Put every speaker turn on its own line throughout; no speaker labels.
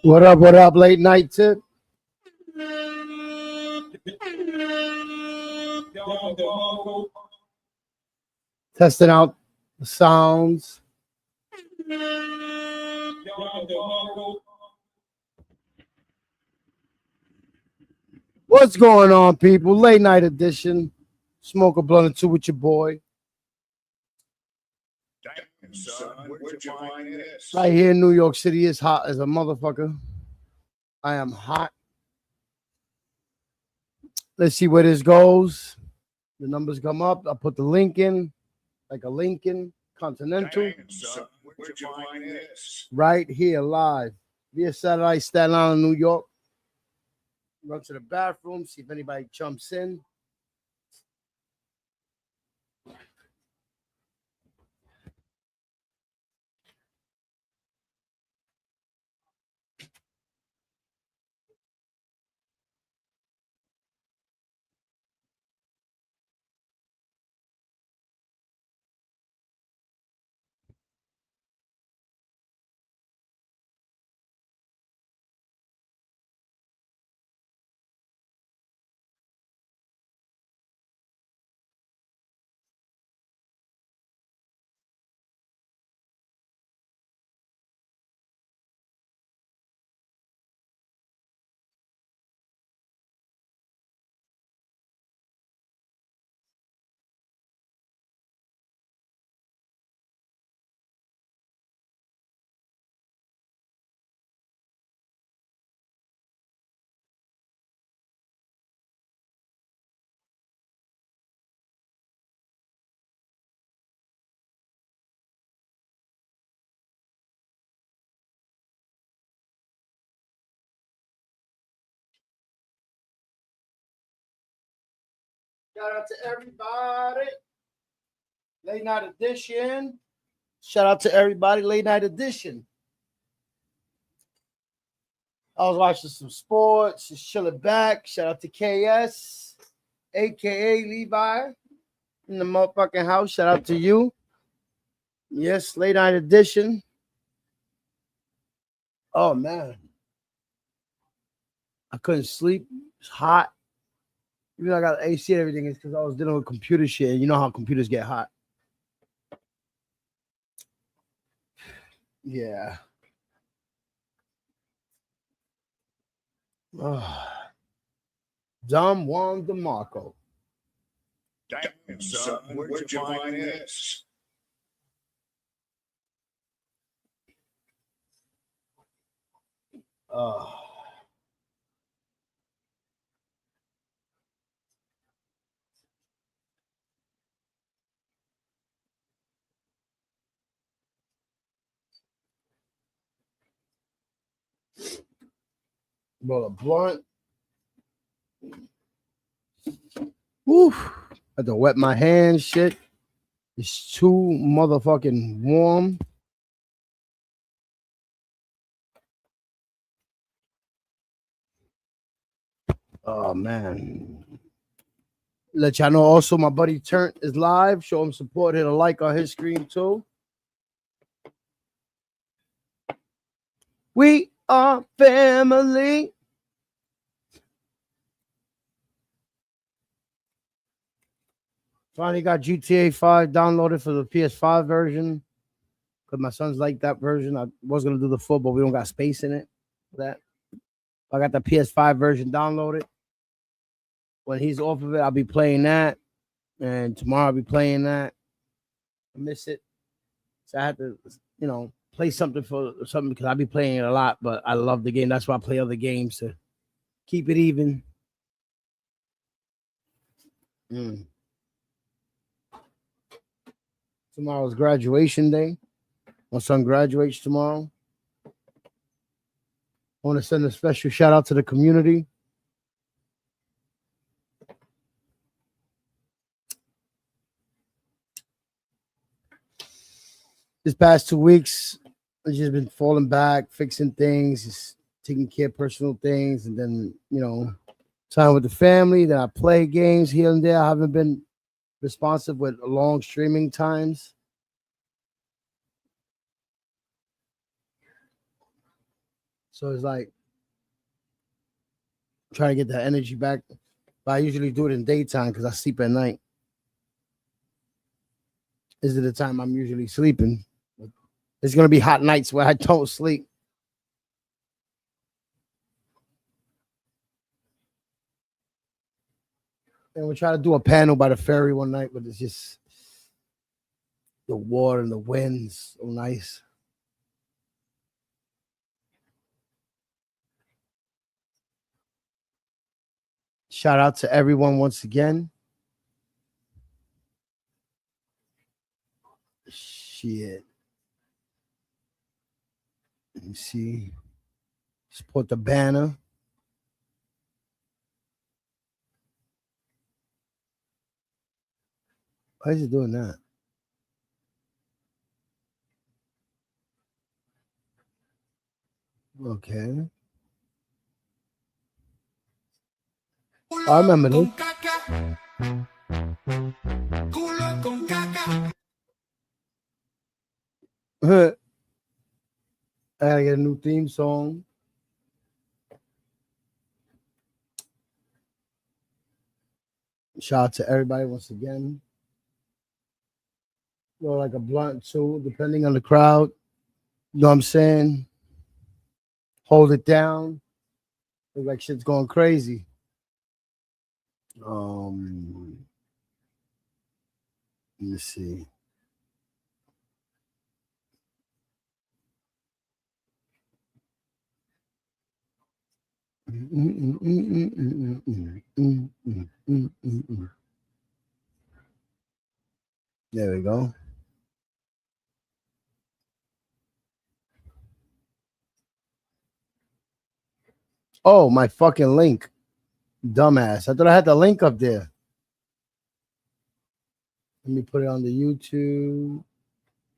What up, late night tip? Testing out the sounds. What's going on, people? Late night edition. Smoke a blunt or two with your boy.
Damn, son, where'd you find this?
Right here in New York City, it's hot as a motherfucker. I am hot. Let's see where this goes. The numbers come up. I'll put the link in, like a Lincoln Continental.
Damn, son, where'd you find this?
Right here, live. Via satellite, Staten Island, New York. Run to the bathroom, see if anybody jumps in. Shout out to everybody. Late night edition. Shout out to everybody. Late night edition. I was watching some sports, just chilling back. Shout out to KS, aka Levi, in the motherfucking house. Shout out to you. Yes, late night edition. Oh man, I couldn't sleep. It's hot. Even though I got AC and everything, it's because I was dealing with computer shit. You know how computers get hot. Yeah. Dom Juan DeMarco.
Damn, son, where'd you find this?
Roll a blunt. Woo. Had to wet my hands, shit. It's too motherfucking warm. Oh man. Let y'all know also my buddy Turnt is live. Show him support. Hit a like on his screen too. We are family. Finally got GTA 5 downloaded for the PS5 version. Because my sons like that version. I was gonna do the full, but we don't got space in it for that. I got the PS5 version downloaded. When he's off of it, I'll be playing that. And tomorrow I'll be playing that. I miss it. So I had to, play something for something because I'll be playing it a lot, but I love the game. That's why I play other games to keep it even. Tomorrow's graduation day. My son graduates tomorrow. I want to send a special shout out to the community. This past 2 weeks, I've just been falling back, fixing things, just taking care of personal things, and then, time with the family. Then I play games here and there. I haven't been responsive with long streaming times. So it's like trying to get that energy back. But I usually do it in daytime because I sleep at night. This is the time I'm usually sleeping. There's going to be hot nights where I don't sleep. And we try to do a panel by the ferry one night, but it's just the water and the winds so nice. Shout out to everyone once again. Shit. Let me see. Support the banner. Why is it doing that? Okay. I remember this. I gotta get a new theme song. Shout out to everybody once again. Like a blunt too, depending on the crowd. You know what I'm saying? Hold it down. Look like shit's going crazy. Let me see. There we go. Oh, my fucking link. Dumbass. I thought I had the link up there. Let me put it on the YouTube.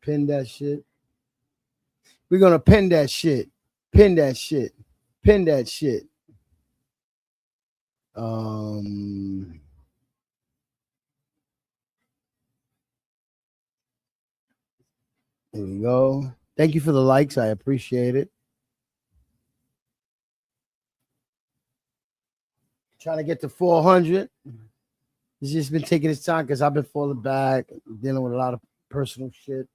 Pin that shit. We're going to pin that shit. Pin that shit. Pin that shit. There we go. Thank you for the likes. I appreciate it. Trying to get to 400. It's just been taking its time because I've been falling back, dealing with a lot of personal shit.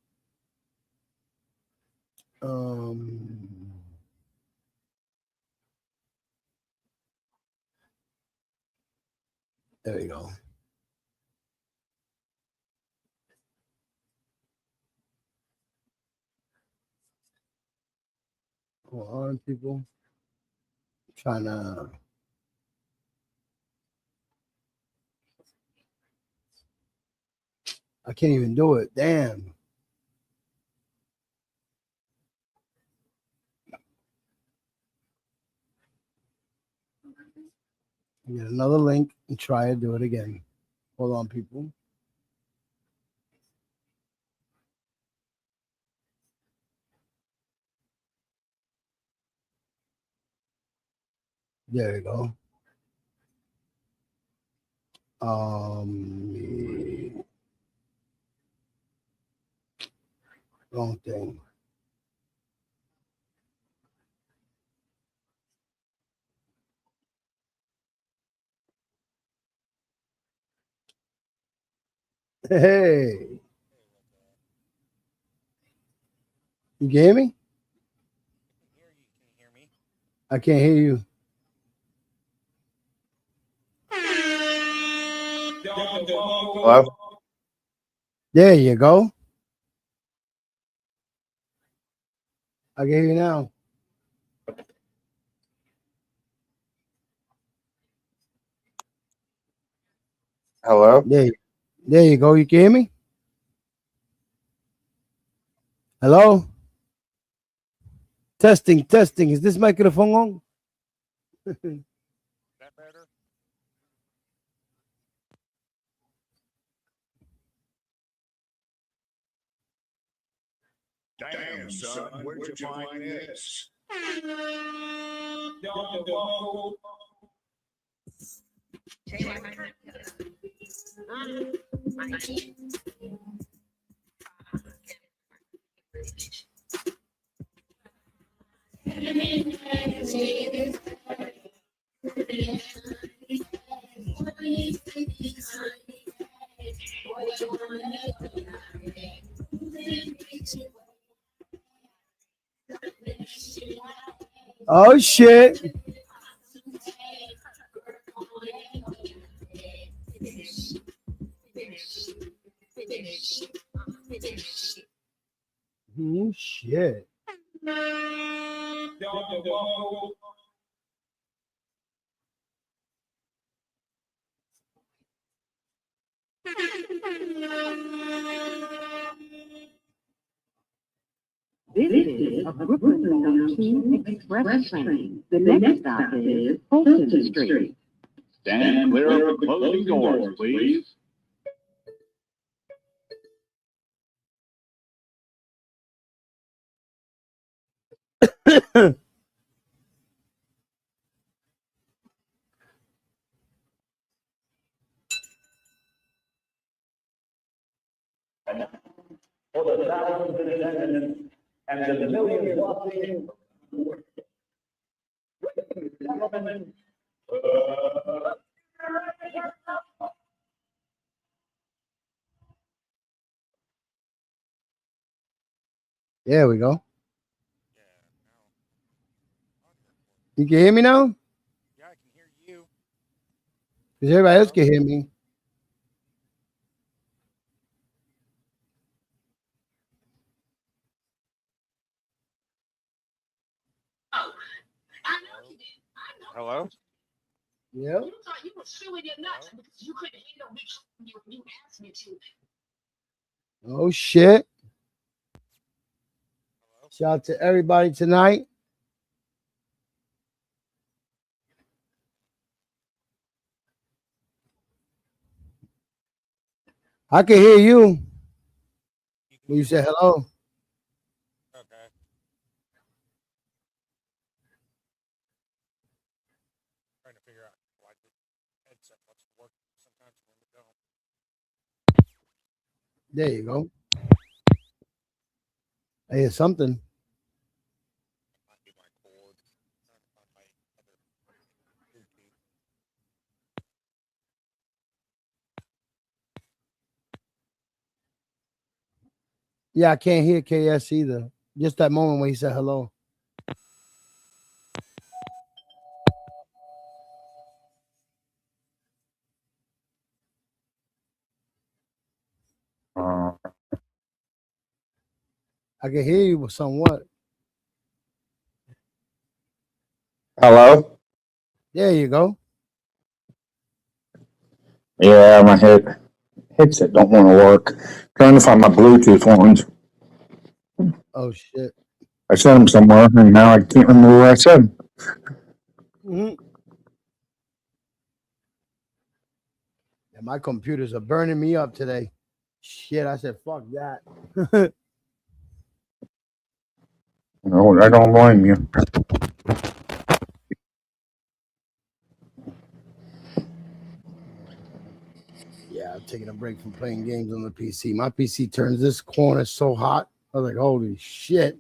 There you go. Hold on, people. Trying to. I can't even do it. Damn. Get another link and try to do it again. Hold on, people. There you go. Wrong thing. Hey, you can hear me? I can't hear you.
Hello?
There you go. I can hear you now.
Hello?
There you go. You can hear me? Hello? Testing, testing. Is this microphone on?
That better?
Damn, son, where'd you find this?
Oh shit. Shit.
This is a Brooklyn King Express train. The next stop is Fulton Street.
Stand clear of the closing doors, please. For the thousands in attendance and the millions watching, ladies and gentlemen,
There we go.
Yeah, now.
You can hear me now?
Yeah, I can hear you.
Because everybody else can hear me.
Hello?
Yeah.
You thought you were chewing your nuts because you couldn't handle me. You asked me to.
Oh shit.
Hello?
Shout out to everybody tonight. I can hear you
You can
when you
hear
say
me?
hello.
Okay. Trying to figure out why the headset wants to work sometimes when it don't.
There you go. I hear something.
Might be my cord. Trying to find my other Bluetooth.
Yeah, I can't hear KS either. Just that moment when he said hello. I can hear you somewhat.
Hello?
There you go.
Yeah, my headset don't want to work. Trying to find my Bluetooth ones.
Oh shit.
I set them somewhere, and now I can't remember where I set them.
Mm-hmm. Yeah, my computers are burning me up today. Shit, I said fuck that.
No, I don't blame you.
taking a break from playing games on the PC. My PC turns this corner so hot. I was like, holy shit.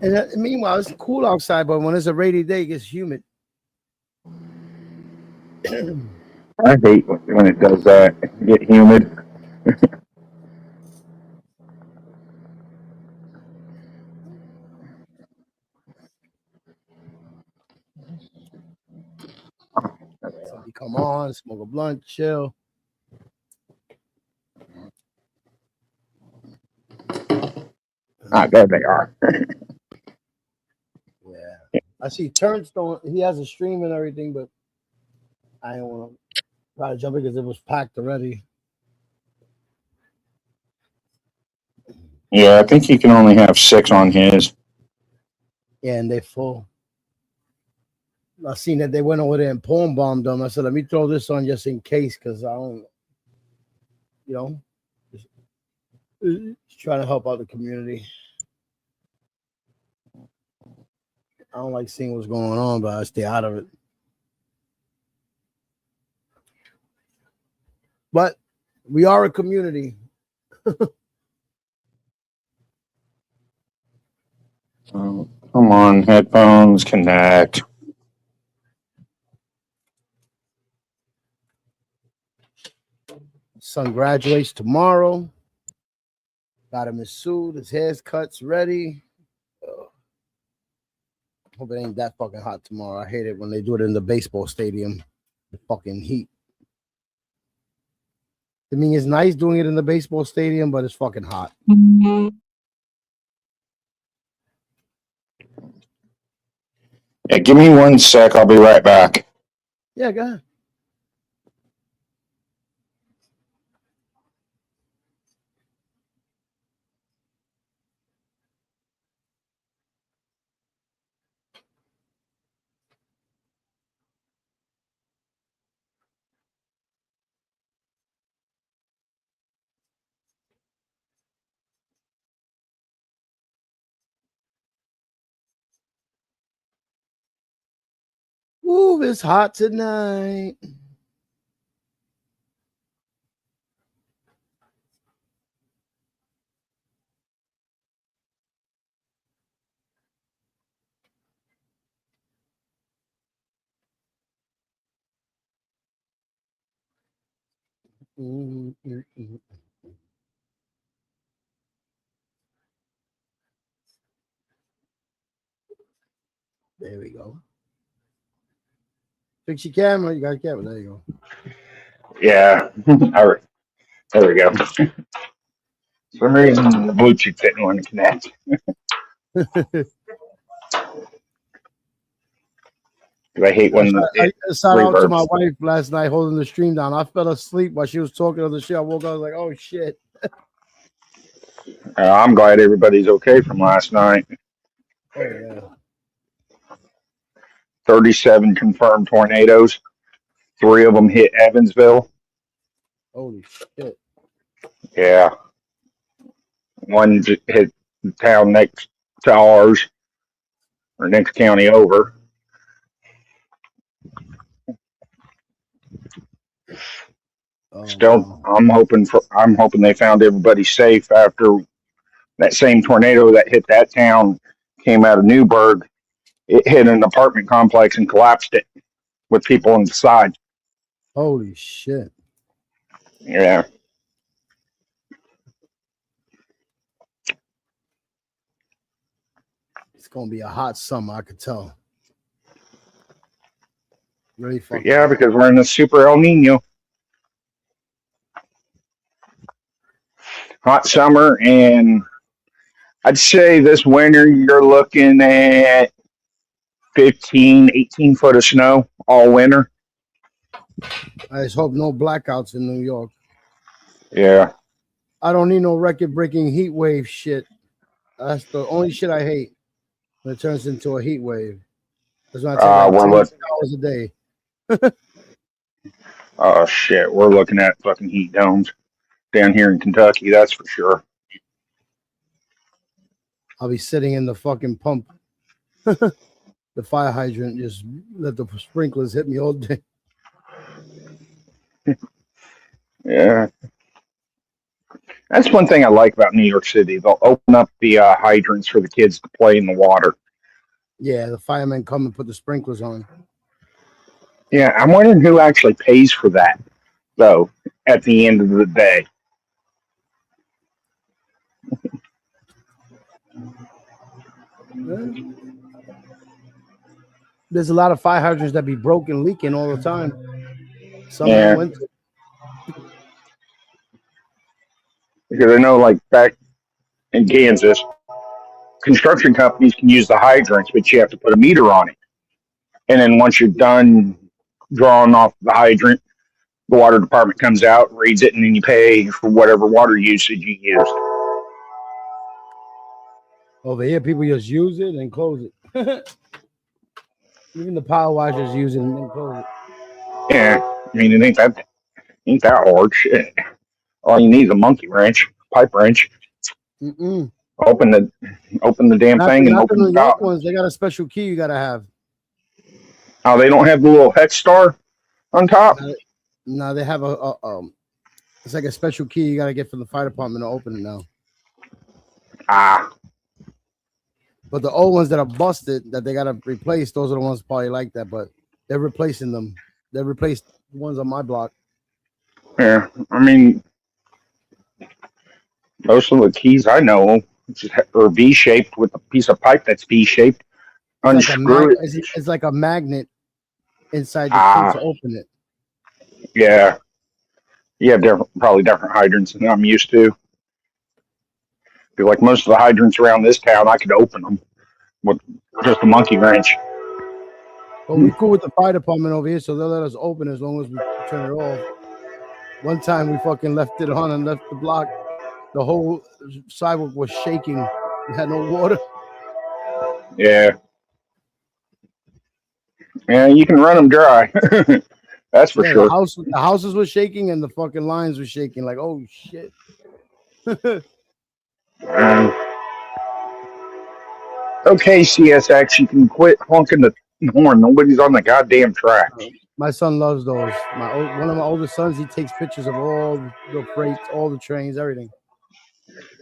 And meanwhile, it's cool outside, but when it's a rainy day, it gets humid.
I hate when it does that. Get humid.
Somebody come on, smoke a blunt, chill.
Ah, there they are.
Yeah. I see Turnstone. He has a stream and everything, but I don't want to try to jump in because it was packed already.
Yeah, I think he can only have 6 on his.
Yeah, and they full. I seen that they went over there and porn bombed them. I said, let me throw this on just in case, because I don't, just trying to help out the community. I don't like seeing what's going on, but I stay out of it. But we are a community.
Oh, come on, headphones, connect.
Son graduates tomorrow. Got him his suit, his haircut's ready. Hope it ain't that fucking hot tomorrow. I hate it when they do it in the baseball stadium. The fucking heat. I mean, it's nice doing it in the baseball stadium, but it's fucking hot.
Yeah, give me 1 sec. I'll be right back.
Yeah, go ahead. Ooh, it's hot tonight. There we go. Fix your camera. You got a camera. There you go.
Yeah. All right. There we go. For some reason, the Bluetooth didn't want to connect. I hate when it
I shot out to my
reverbs.
wife last night holding the stream down. I fell asleep while she was talking on the shit. I woke up, I was like, oh shit.
I'm glad everybody's okay from last night.
Oh yeah.
37 confirmed tornadoes. 3 of them hit Evansville.
Holy shit.
Yeah. One just hit the town next to ours, or next county over.
Oh,
Still,
wow.
I'm hoping they found everybody safe after that same tornado that hit that town came out of Newburgh. It hit an apartment complex and collapsed it with people inside.
Holy shit.
Yeah.
It's gonna be a hot summer, I could tell. Really fucking
Yeah,
hot.
because we're in the super El Nino. Hot summer, and I'd say this winter you're looking at 15, 18 foot of snow all winter.
I just hope no blackouts in New York.
Yeah.
I don't need no record breaking heat wave shit. That's the only shit I hate when it turns into a heat wave. That's when I take like
We're
10
look.
hours a day.
Oh shit, we're looking at fucking heat domes down here in Kentucky. That's for sure.
I'll be sitting in the fucking pump, the fire hydrant, just let the sprinklers hit me all day.
Yeah. That's one thing I like about New York City. They'll open up the hydrants for the kids to play in the water.
Yeah, the firemen come and put the sprinklers on.
Yeah, I'm wondering who actually pays for that, though, at the end of the day.
Yeah. There's a lot of fire hydrants that be broken, leaking all the time. Summer
Yeah.
and winter.
Because I know, like, back in Kansas, construction companies can use the hydrants, but you have to put a meter on it. And then once you're done drawing off the hydrant, the water department comes out, reads it, and then you pay for whatever water usage you used.
Over here, people just use it and close it. Even the power washers use it and then close it.
Yeah, I mean, it ain't that hard. Shit. All you need is a monkey wrench, pipe wrench.
Mm-mm.
Open the damn thing and
Not the
open
New
the
York
top.
ones. They got a special key you gotta have.
Oh, they don't have the little hex star on top.
No, they have it's like a special key you gotta get from the fire department to open it now.
Ah,
But the old ones that are busted that they gotta replace, those are the ones probably like that. But they're replacing them. They replaced the ones on my block.
yeah. I mean, most of the keys I know are V-shaped with a piece of pipe that's V-shaped. Unscrew it.
It's like a magnet inside the
Ah.
key to open it.
Yeah. You have probably different hydrants than I'm used to. Feel like most of the hydrants around this town, I could open them with just a monkey wrench.
But we cool with the fire department over here, so they'll let us open as long as we turn it off. One time we fucking left it on and left the block. The whole sidewalk was shaking. We had no water.
Yeah. Yeah, you can run them dry. That's for
Yeah,
sure.
the houses were shaking and the fucking lines were shaking. Like, oh shit.
Okay, CSX, you can quit honking the horn. Nobody's on the goddamn track.
My son loves those. One of my oldest sons, he takes pictures of all the freights, all the trains, everything.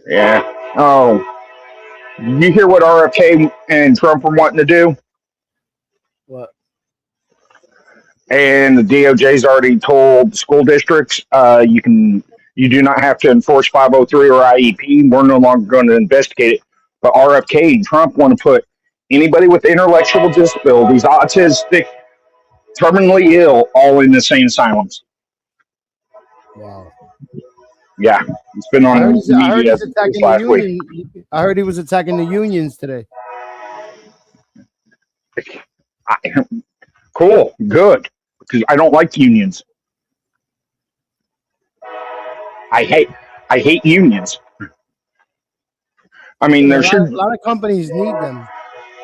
Yeah. Oh, you hear what RFK and Trump are wanting to do?
What?
And the DOJ's already told school districts, you do not have to enforce 503 or IEP. We're no longer going to investigate it. But RFK and Trump want to put anybody with intellectual disabilities, autistic, terminally ill, all in the same asylums.
Wow.
Yeah, it's been on
I heard
media
he's attacking
this last
the
week.
union. I heard he was attacking the unions today.
Cool, good, because I don't like unions. I hate unions. I mean, there
a
should.
lot of companies need them.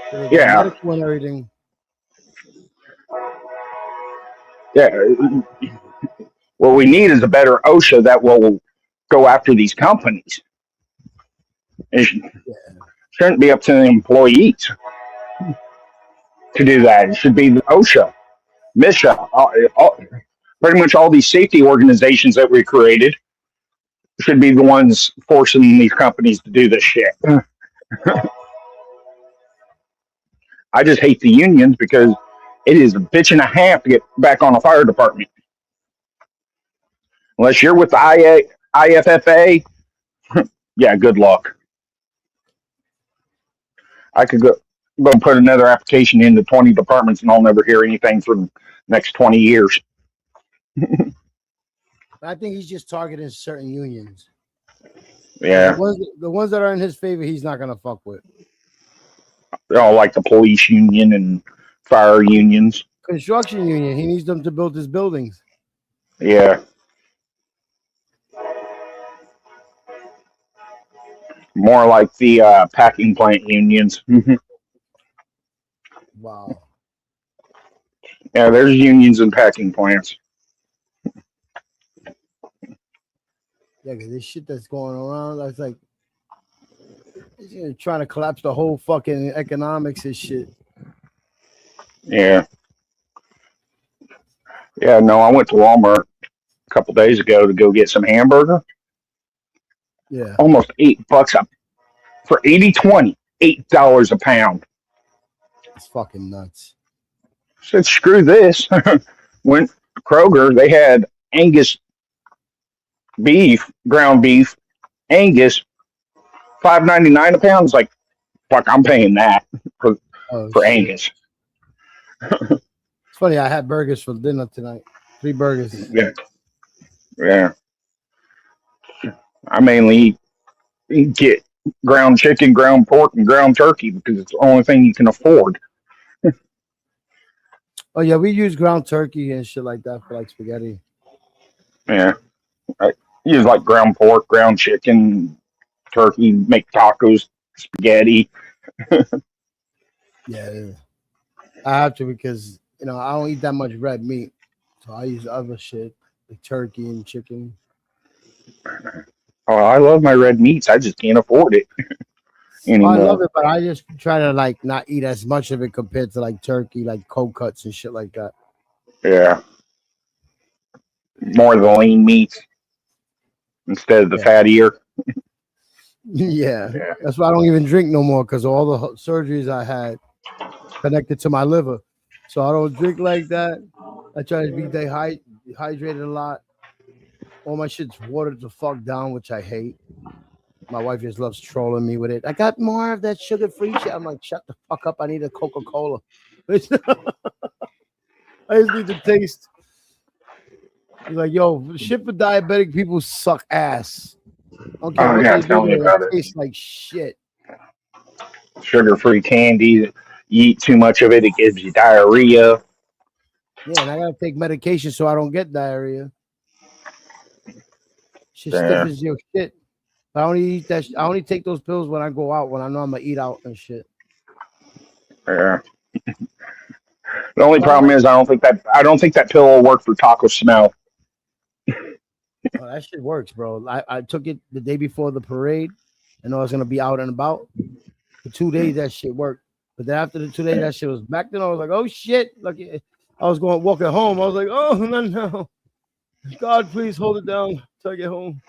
For
Yeah.
medical and everything.
Yeah. What we need is a better OSHA that will go after these companies. It shouldn't be up to the employees to do that. It should be the OSHA, MISHA, pretty much all these safety organizations that we created should be the ones forcing these companies to do this shit. I just hate the unions because it is a bitch and a half to get back on a fire department. Unless you're with the IFFA, yeah, good luck. I could go and put another application into 20 departments and I'll never hear anything for the next 20 years.
I think he's just targeting certain unions.
Yeah.
The ones that are in his favor, he's not gonna fuck with.
Like the police union and fire unions.
Construction union, he needs them to build his buildings.
Yeah. More like the packing plant unions.
Wow.
Yeah, there's unions and packing plants.
Yeah, because this shit that's going around, I was like, he's trying to collapse the whole fucking economics and shit.
Yeah. Yeah, no, I went to Walmart a couple days ago to go get some hamburger.
Yeah.
Almost $8 up for 80-20, $8 a pound.
It's fucking nuts.
Said screw this. Went to Kroger, they had Angus beef, ground beef, Angus, $5.99 a pound. It's like, fuck, I'm paying that for,
Oh,
for
shit.
Angus.
It's funny. I had burgers for dinner tonight. 3 burgers.
Yeah. Yeah. I mainly get ground chicken, ground pork, and ground turkey because it's the only thing you can afford.
Oh yeah, we use ground turkey and shit like that for like spaghetti.
Yeah. I use like ground pork, ground chicken, turkey, make tacos, spaghetti.
Yeah, I have to because I don't eat that much red meat, so I use other shit like turkey and chicken.
Oh, I love my red meats. I just can't afford it anymore.
I love it, but I just try to like not eat as much of it compared to like turkey, like cold cuts and shit like that.
Yeah. More of the lean meats instead of the fattier.
Yeah,
Yeah.
that's why I don't even drink no more because all the surgeries I had connected to my liver, so I don't drink like that. I try to be dehydrated a lot. All my shit's watered the fuck down, which I hate. My wife just loves trolling me with it. I got more of that sugar-free shit. I'm like, shut the fuck up. I need a Coca-Cola. I just need to taste. He's like, yo, shit for diabetic people suck ass. I don't care
Oh,
what
yeah,
they
tell me
do.
about
It
it.
tastes like shit.
Sugar-free candy. You eat too much of it, it gives you diarrhea.
Yeah, and I gotta take medication so I don't get diarrhea. Shit
Yeah.
stiffens your shit. I only eat that. I only take those pills when I go out, when I know I'm gonna eat out and shit.
Yeah. The only problem is I don't think that pill will work for taco smell.
Oh, that shit works, bro. I took it the day before the parade. I know I was gonna be out and about. For 2 days, that shit worked. But then after the 2 days, that shit was back. Then I was like, oh shit! Like I was going walking home. I was like, oh no, God, please hold it down till I get home.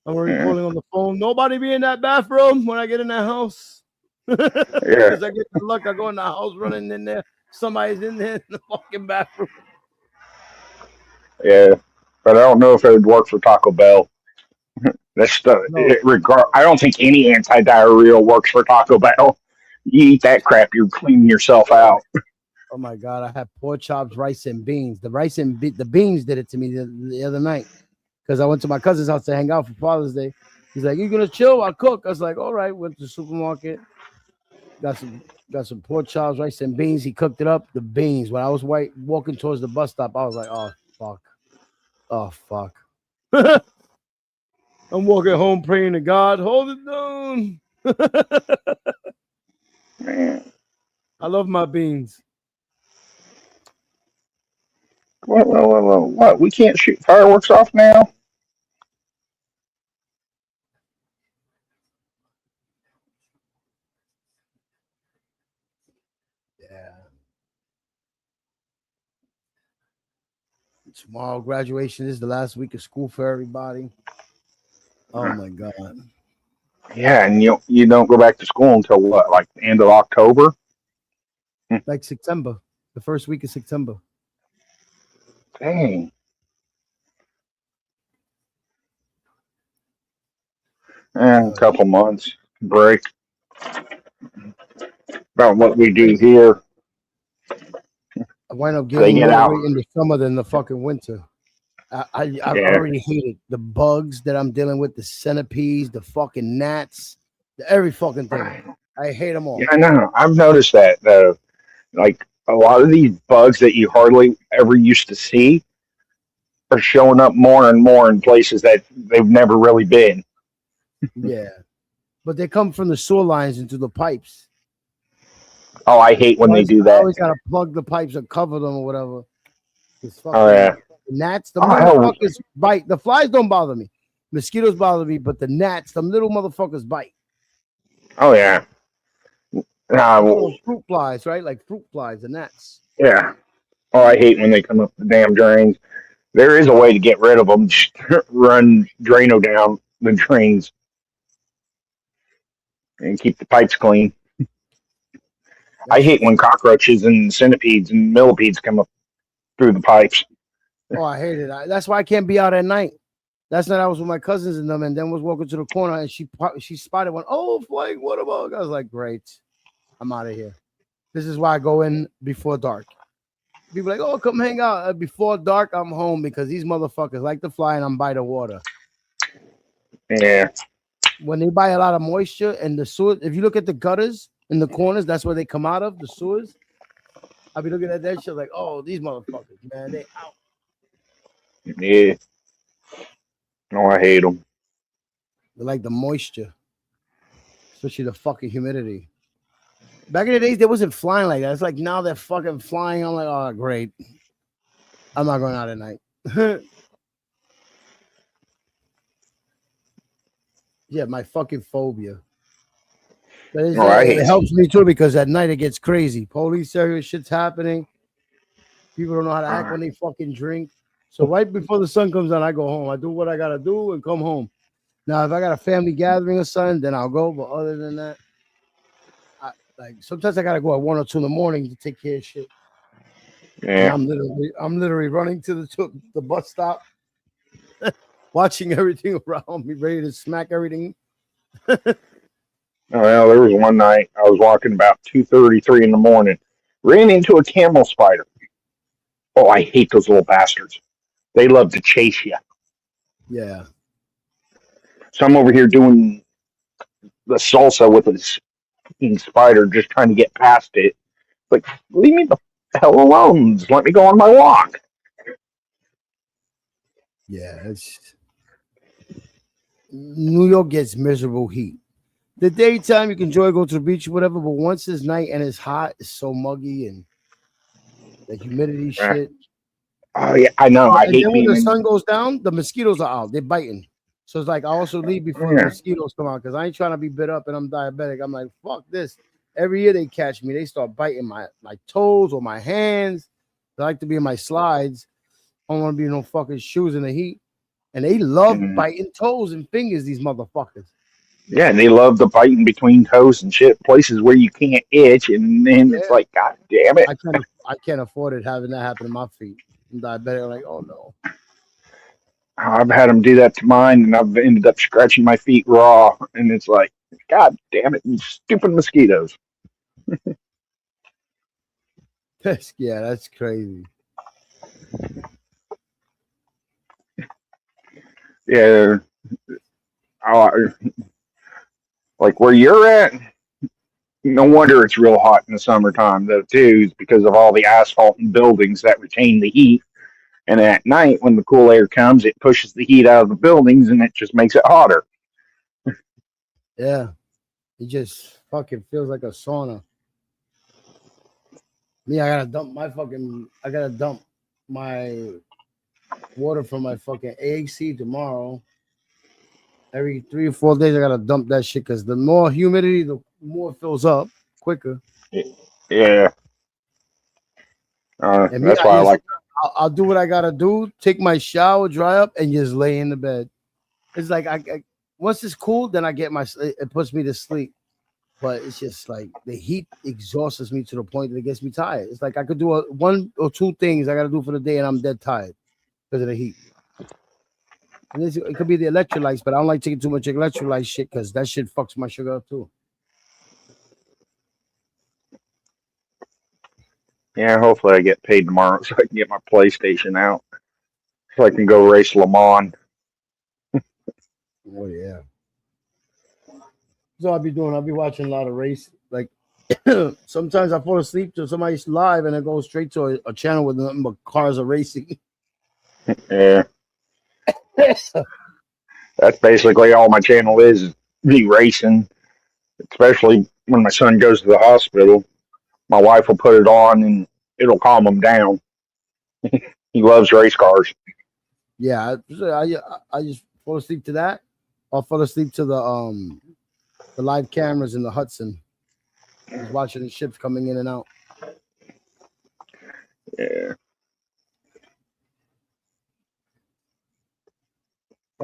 I'm already calling on the phone. Nobody be in that bathroom when I get in that house.
Yeah.
Because I get the luck. I go in the house running in there. Somebody's in there in the fucking bathroom.
Yeah. But I don't know if it would work for Taco Bell. That's the
No.
I don't think any anti-diarrheal works for Taco Bell. You eat that crap, you're cleaning yourself out.
Oh my God, I had pork chops, rice and beans. The beans did it to me the other night because I went to my cousin's house to hang out for Father's Day. He's like, "You gonna chill? I'll cook." I was like, "All right." Went to the supermarket, got some pork chops, rice and beans. He cooked it up. The beans. When I was walking towards the bus stop, I was like, "Oh fuck." I'm walking home praying to God, hold it down.
Man.
I love my beans.
What? We can't shoot fireworks off now?
Yeah. Tomorrow, graduation is the last week of school for everybody. Oh my God.
Yeah, and you don't go back to school until what, like the end of October?
Like September, the first week of September.
Dang. A couple months break. About what we do here.
I wind up
They
gaining
get
more
out.
weight in the summer than the fucking winter. I already hate it. The bugs that I'm dealing with, the centipedes, the fucking gnats, every fucking thing. I hate them all.
Yeah, I know. I've noticed that though. Like a lot of these bugs that you hardly ever used to see are showing up more and more in places that they've never really been.
Yeah. But they come from the sewer lines into the pipes.
Oh, I hate when they do
I
that.
always gotta plug the pipes or cover them or whatever.
Oh yeah.
The gnats, the
hell.
motherfuckers bite. The flies don't bother me. Mosquitoes bother me, but the gnats, them little motherfuckers bite.
Oh yeah.
Fruit flies, right? Like fruit flies, the gnats.
Yeah. Oh, I hate when they come up the damn drains. There is a way to get rid of them. Just run Drano down the drains and keep the pipes clean. I hate when cockroaches and centipedes and millipedes come up through the pipes.
Oh, I hate it. That's why I can't be out at night. Last night I was with my cousins and them, and then was walking to the corner, and she spotted one. Oh, flying water bug! I was like, great, I'm out of here. This is why I go in before dark. People like, oh, come hang out before dark. I'm home because these motherfuckers like to fly, and I'm by the water.
Yeah.
When they buy a lot of moisture and the sewer, if you look at the gutters in the corners, that's where they come out of, the sewers. I'll be looking at that shit like, oh, these motherfuckers, man, they out.
Yeah. No, I hate them.
They like the moisture, especially the fucking humidity. Back in the days, they wasn't flying like that. It's like now they're fucking flying. I'm like, oh, great. I'm not going out at night. Yeah, my fucking phobia. But it helps me too because at night it gets crazy. Police area shit's happening. People don't know how to act when they fucking drink. So right before the sun comes out, I go home. I do what I gotta do and come home. Now, if I got a family gathering or something, then I'll go. But other than that, sometimes I gotta go at 1 or 2 in the morning to take care of shit.
Yeah.
And I'm literally running to the bus stop, watching everything around me, ready to smack everything.
Well, there was one night I was walking about 2:33 in the morning, ran into a camel spider. Oh, I hate those little bastards. They love to chase you.
Yeah.
So I'm over here doing the salsa with this fucking spider, just trying to get past it. Like, leave me the hell alone. Just let me go on my walk.
Yeah, New York gets miserable heat. The daytime you can enjoy, go to the beach, whatever, but once it's night and it's hot, it's so muggy and the humidity shit.
Oh yeah, I know. I hate
then
being
when the sun goes down, the mosquitoes are out. They're biting. So it's like I also leave before the mosquitoes come out because I ain't trying to be bit up and I'm diabetic. I'm like, fuck this. Every year they catch me, they start biting my toes or my hands. They like to be in my slides. I don't want to be in no fucking shoes in the heat. And they love biting toes and fingers, these motherfuckers.
Yeah, and they love the biting between toes and shit, places where you can't itch, and then it's like, God damn it.
I can't afford it having that happen to my feet. I'm diabetic. I'm like, oh no.
I've had them do that to mine, and I've ended up scratching my feet raw, and it's like, God damn it, you stupid mosquitoes.
Yeah, that's crazy.
Yeah. Like where you're at, no wonder it's real hot in the summertime, though, too, is because of all the asphalt and buildings that retain the heat. And at night, when the cool air comes, it pushes the heat out of the buildings, and it just makes it hotter.
Yeah. It just fucking feels like a sauna. Me, I gotta dump my water from my fucking AC tomorrow. Every 3 or 4 days, I gotta dump that shit because the more humidity, the more it fills up quicker.
Yeah. That's why I like.
I'll do what I gotta do. Take my shower, dry up, and just lay in the bed. It's like I once it's cool, then I get it puts me to sleep. But it's just like the heat exhausts me to the point that it gets me tired. It's like I could do 1 or 2 things I gotta do for the day, and I'm dead tired because of the heat. And it could be the electrolytes, but I don't like taking too much electrolyte shit because that shit fucks my sugar up too.
Yeah, hopefully I get paid tomorrow so I can get my PlayStation out. So I can go race Le Mans.
Oh, yeah. So I'll be watching a lot of race. Like sometimes I fall asleep to somebody's live and I go straight to a channel with nothing but cars are racing.
Yeah. That's basically all my channel is me racing. Especially when my son goes to the hospital. My wife will put it on and it'll calm him down. He loves race cars.
Yeah, I just fall asleep to that. I'll fall asleep to the live cameras in the Hudson. Just watching the ships coming in and out.
Yeah.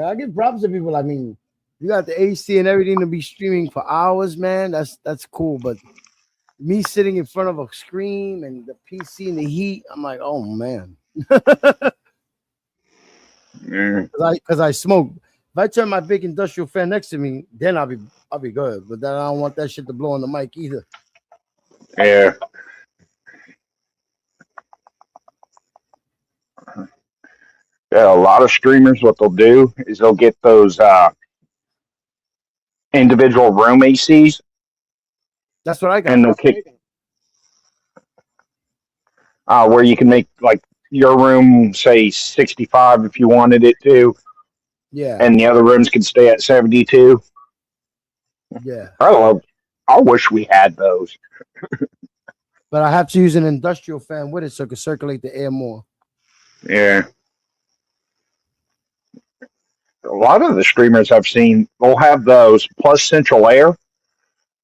I give props to people. I mean, you got the AC and everything to be streaming for hours, man. That's cool. But me sitting in front of a screen and the PC and the heat, I'm like, oh man. Because I smoke. If I turn my big industrial fan next to me, then I'll be good. But then I don't want that shit to blow on the mic either.
Yeah. Yeah, a lot of streamers, what they'll do is they'll get those individual room ACs
That's what I got.
and they'll kick where you can make like your room say 65 if you wanted it to,
Yeah,
and the other rooms can stay at 72.
yeah.
I wish we had those.
But I have to use an industrial fan with it so it can circulate the air more.
Yeah. A lot of the streamers I've seen will have those plus central air.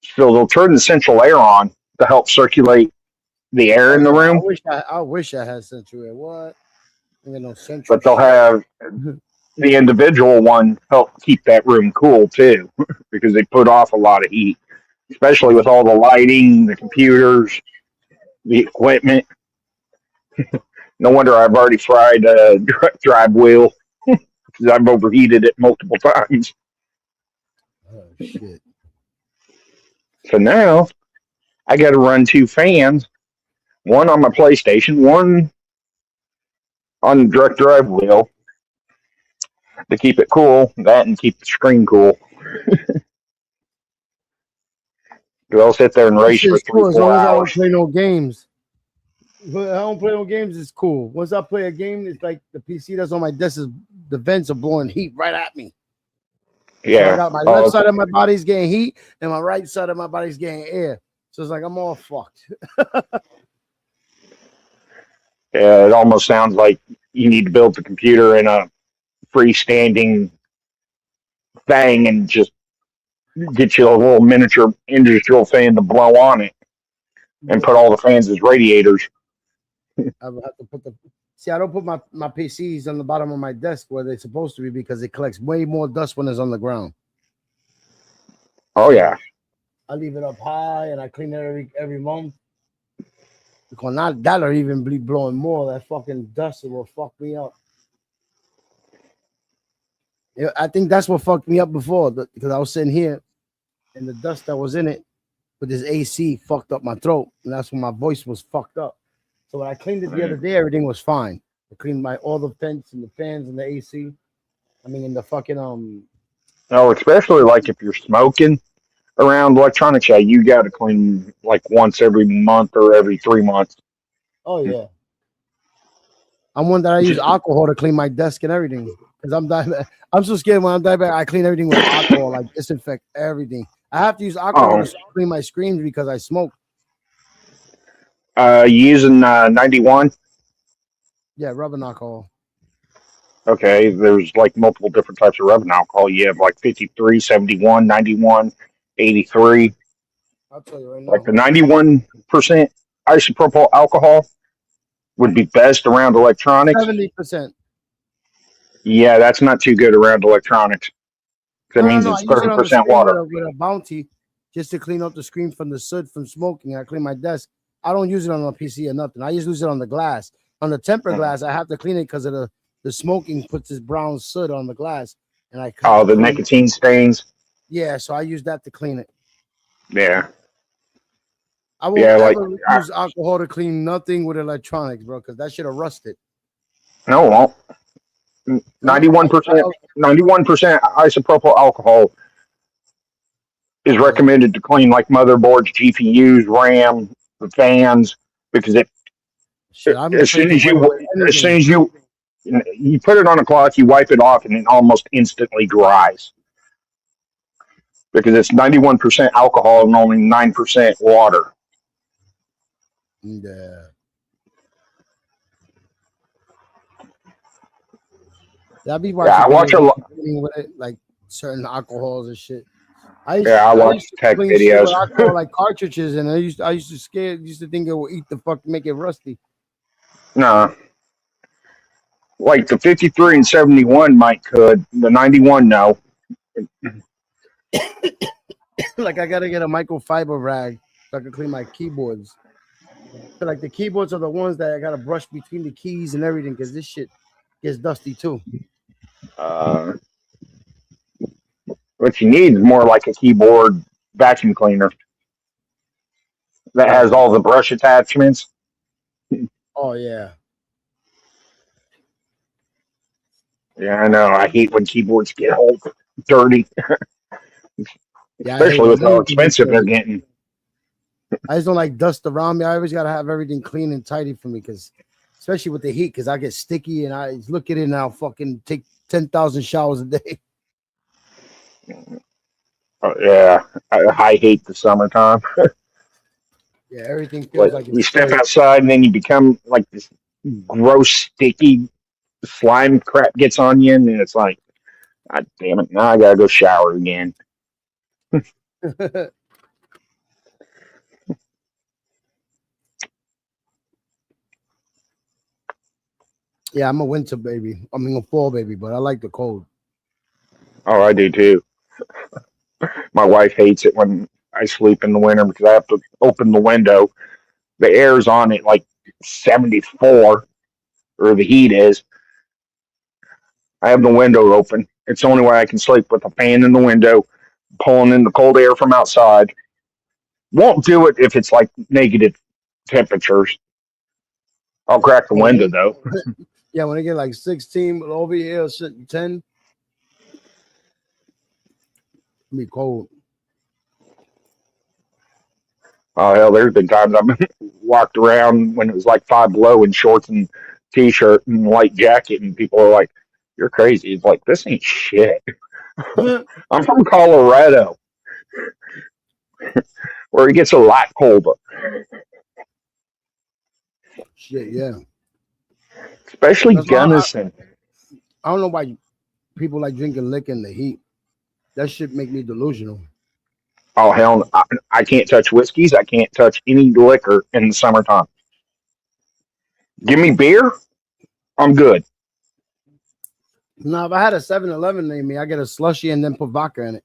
So they'll turn the central air on to help circulate the air in the room,
I wish I had central air. What? I got no central.
but they'll have the individual one help keep that room cool too, because they put off a lot of heat, especially with all the lighting, the computers, the equipment. No wonder I've already fried a drive wheel because I've overheated it multiple times.
Oh shit.
So now I got to run two fans, one on my PlayStation, one on the direct drive wheel to keep it cool, that and keep the screen cool. I'll sit there and race for
It's cool as
3-4
long as I don't
hours.
play no games. But I don't play no games. It's cool. Once I play a game, it's like the PC that's on my desk is the vents are blowing heat right at me. So I
Yeah.
got my left side of my body's getting heat, and my right side of my body's getting air. So it's like I'm all fucked.
Yeah, it almost sounds like you need to build the computer in a freestanding thing and just get you a little miniature industrial fan to blow on it and put all the fans as radiators.
I would have to put the see. I don't put my PCs on the bottom of my desk where they're supposed to be because it collects way more dust when it's on the ground.
Oh, yeah.
I leave it up high and I clean it every month. Because not that'll even be blowing more. That fucking dust will fuck me up. Yeah, I think that's what fucked me up before because I was sitting here and the dust that was in it with this AC fucked up my throat, and that's when my voice was fucked up. So when I cleaned it the other day, everything was fine. I cleaned all the vents and the fans and the AC. I mean, in the fucking
No, especially like if you're smoking around electronics, yeah, you got to clean like once every month or every 3 months.
Oh yeah. I'm one that I use alcohol to clean my desk and everything because I'm diabetic. I'm so scared when I'm diabetic. I clean everything with alcohol, like disinfect everything. I have to use alcohol to clean my screens because I smoke.
Using 91.
Yeah, rubbing alcohol.
Okay, there's like multiple different types of rubbing alcohol. You have like 53, 71, 91, 83.
I'll tell you right now.
Like the 91% isopropyl alcohol would be best around electronics.
70%.
Yeah, that's not too good around electronics. That means it's
I use it on the
30%
screen
water.
with a Bounty just to clean up the screen from the soot from smoking. I clean my desk. I don't use it on the PC or nothing. I just use it on the glass. On the temper glass, I have to clean it because of the smoking puts this brown soot on the glass. And
the nicotine stains.
Yeah, so I use that to clean it.
Yeah.
I won't ever use alcohol to clean nothing with electronics, bro, because that should have rusted.
No, it won't. 91% isopropyl alcohol is recommended to clean like motherboards, GPUs, RAM, the fans, because as soon as you put it on a cloth, you wipe it off, and it almost instantly dries because it's 91% alcohol and only 9% water.
Yeah. I be watching.
Yeah, I watch a lot
with it, like certain alcohols and shit.
I watch tech videos.
Alcohol, like cartridges, and I used to think it will eat the fuck, make it rusty.
No. Like the 53 and 71 might could. The 91, no.
Like I gotta get a microfiber rag so I can clean my keyboards. So like the keyboards are the ones that I gotta brush between the keys and everything because this shit gets dusty too.
Uh, what you need is more like a keyboard vacuum cleaner that has all the brush attachments.
Oh yeah.
Yeah, I know. I hate when keyboards get all dirty,
Yeah, I hate
especially
when
with how
anything gets
expensive they're
dirty.
getting.
I just don't like dust around me. I always gotta have everything clean and tidy for me because especially with the heat, because I get sticky and I look at it and I'll fucking take 10,000 showers a day.
Yeah, I hate the summertime.
Yeah, everything feels
Like
like
you
it's
step
dirty.
outside and then you become like this gross, sticky slime crap gets on you, and it's like, God damn it! Now I gotta go shower again.
Yeah, I'm a winter baby. I mean a fall baby, but I like the cold.
Oh, I do too. My wife hates it when I sleep in the winter because I have to open the window. The air's on at like 74, or the heat is. I have the window open. It's the only way I can sleep, with a fan in the window, pulling in the cold air from outside. Won't do it if it's like negative temperatures. I'll crack the
Oh,
window though.
yeah, when I get like 16, but over here it's sitting 10, it'll be cold.
Oh hell, there's been times I've walked around when it was like 5 below in shorts and t-shirt and light jacket, and people are like, "You're crazy." It's like, this ain't shit. I'm from Colorado, where it gets a lot colder,
Shit, yeah.
especially
That's why
Gunnison.
I don't know why people like drinking liquor in the heat. That shit make me delusional.
Oh hell, I can't touch whiskeys. I can't touch any liquor in the summertime. Give me beer, I'm good.
Now, if I had a 7-Eleven near me, I get a slushy and then put vodka in it.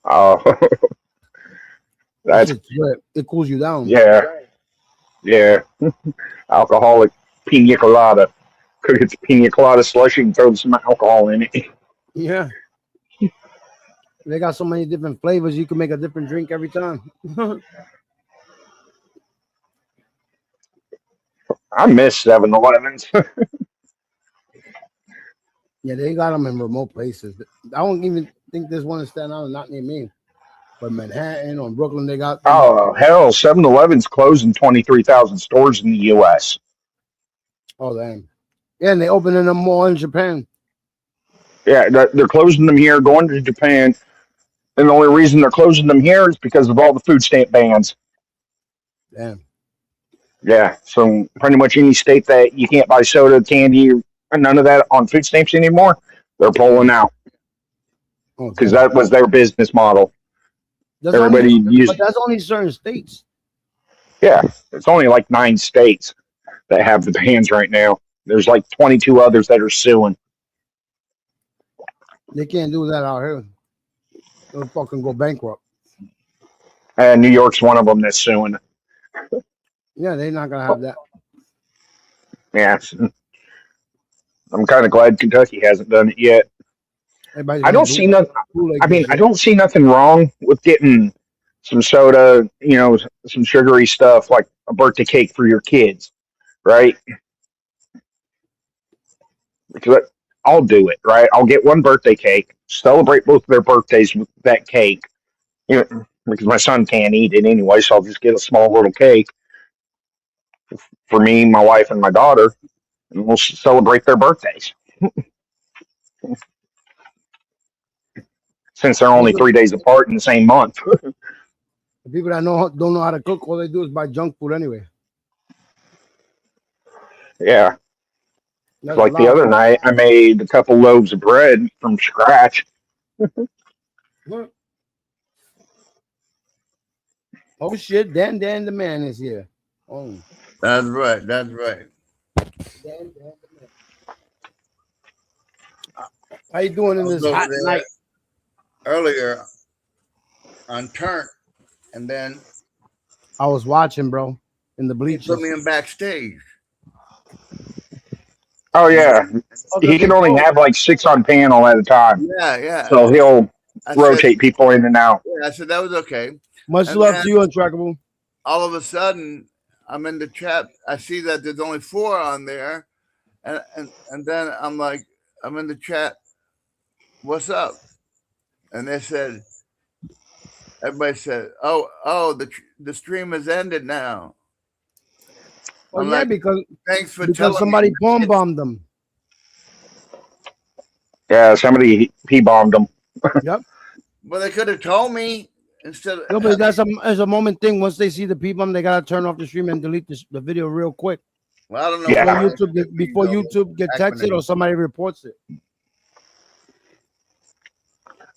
Oh,
That
that's
shit's good. It cools you down.
yeah, yeah. Alcoholic pina colada. Cook it pina colada slushy and throw some alcohol in it.
Yeah. They got so many different flavors. You can make a different drink every time.
I miss 7-Elevens.
Yeah, they got them in remote places. I don't even think there's one in Staten Island, not near me. But Manhattan or Brooklyn, they got them.
Oh hell, 7-Elevens closing 23,000 stores in the U.S.
Oh, damn. Yeah, and they opening them more in Japan.
Yeah, they're closing them here, going to Japan, and the only reason they're closing them here is because of all the food stamp bans.
Damn.
Yeah, so pretty much any state that you can't buy soda, candy, or none of that on food stamps anymore, they're pulling out
Oh,
because
damn.
that was their business model.
That's
Everybody
only,
used,
but that's only certain states.
yeah, it's only like 9 states that have the bans right now. There's like 22 others that are suing.
They can't do that out here. They'll fucking go bankrupt.
And New York's one of them that's suing.
Yeah, they're not gonna have that.
Yeah, I'm kind of glad Kentucky hasn't done it yet.
Everybody's
I
gonna
don't
do
see nothing.
Kool-Aid
I mean,
this
I
year.
don't see nothing wrong with getting some soda, some sugary stuff like a birthday cake for your kids, right? Because I'll do it, right? I'll get one birthday cake, celebrate both of their birthdays with that cake, because my son can't eat it anyway, so I'll just get a small little cake for me, my wife, and my daughter, and we'll celebrate their birthdays since they're only
Most of
3 days apart in the same month.
the people that don't know how to cook, all they do is buy junk food anyway.
Yeah.
That's a
Like the
lot of
other
people.
night, I made a couple loaves of bread from scratch.
Oh shit, Dan the man is here. Oh,
That's right. That's right.
damn. How you doing
I
in
was
this
over
hot
there
night?
earlier on turn, and then
I was watching, bro, in the
he
bleachers.
put me in backstage.
Oh yeah, he can only have like 6 on panel at a time,
Yeah, yeah.
so he'll
I said,
rotate people in and out.
yeah, I said that was okay.
Much
And
love
then
to you, Untrackable.
all of a sudden, I'm in the chat. I see that there's only 4 on there, and then I'm like, I'm in the chat. What's up? And they said, everybody said, oh, the stream has ended now.
Oh
I'm
yeah,
like,
because
thanks for
because
telling
somebody
me.
bomb bombed them.
Yeah, somebody he bombed them.
Yep.
Well, they could have told me instead of.
No, but that's a moment thing. Once they see the P bomb, they gotta turn off the stream and delete the video real quick
Well, I don't know.
Yeah.
what
before YouTube get texted or somebody reports it.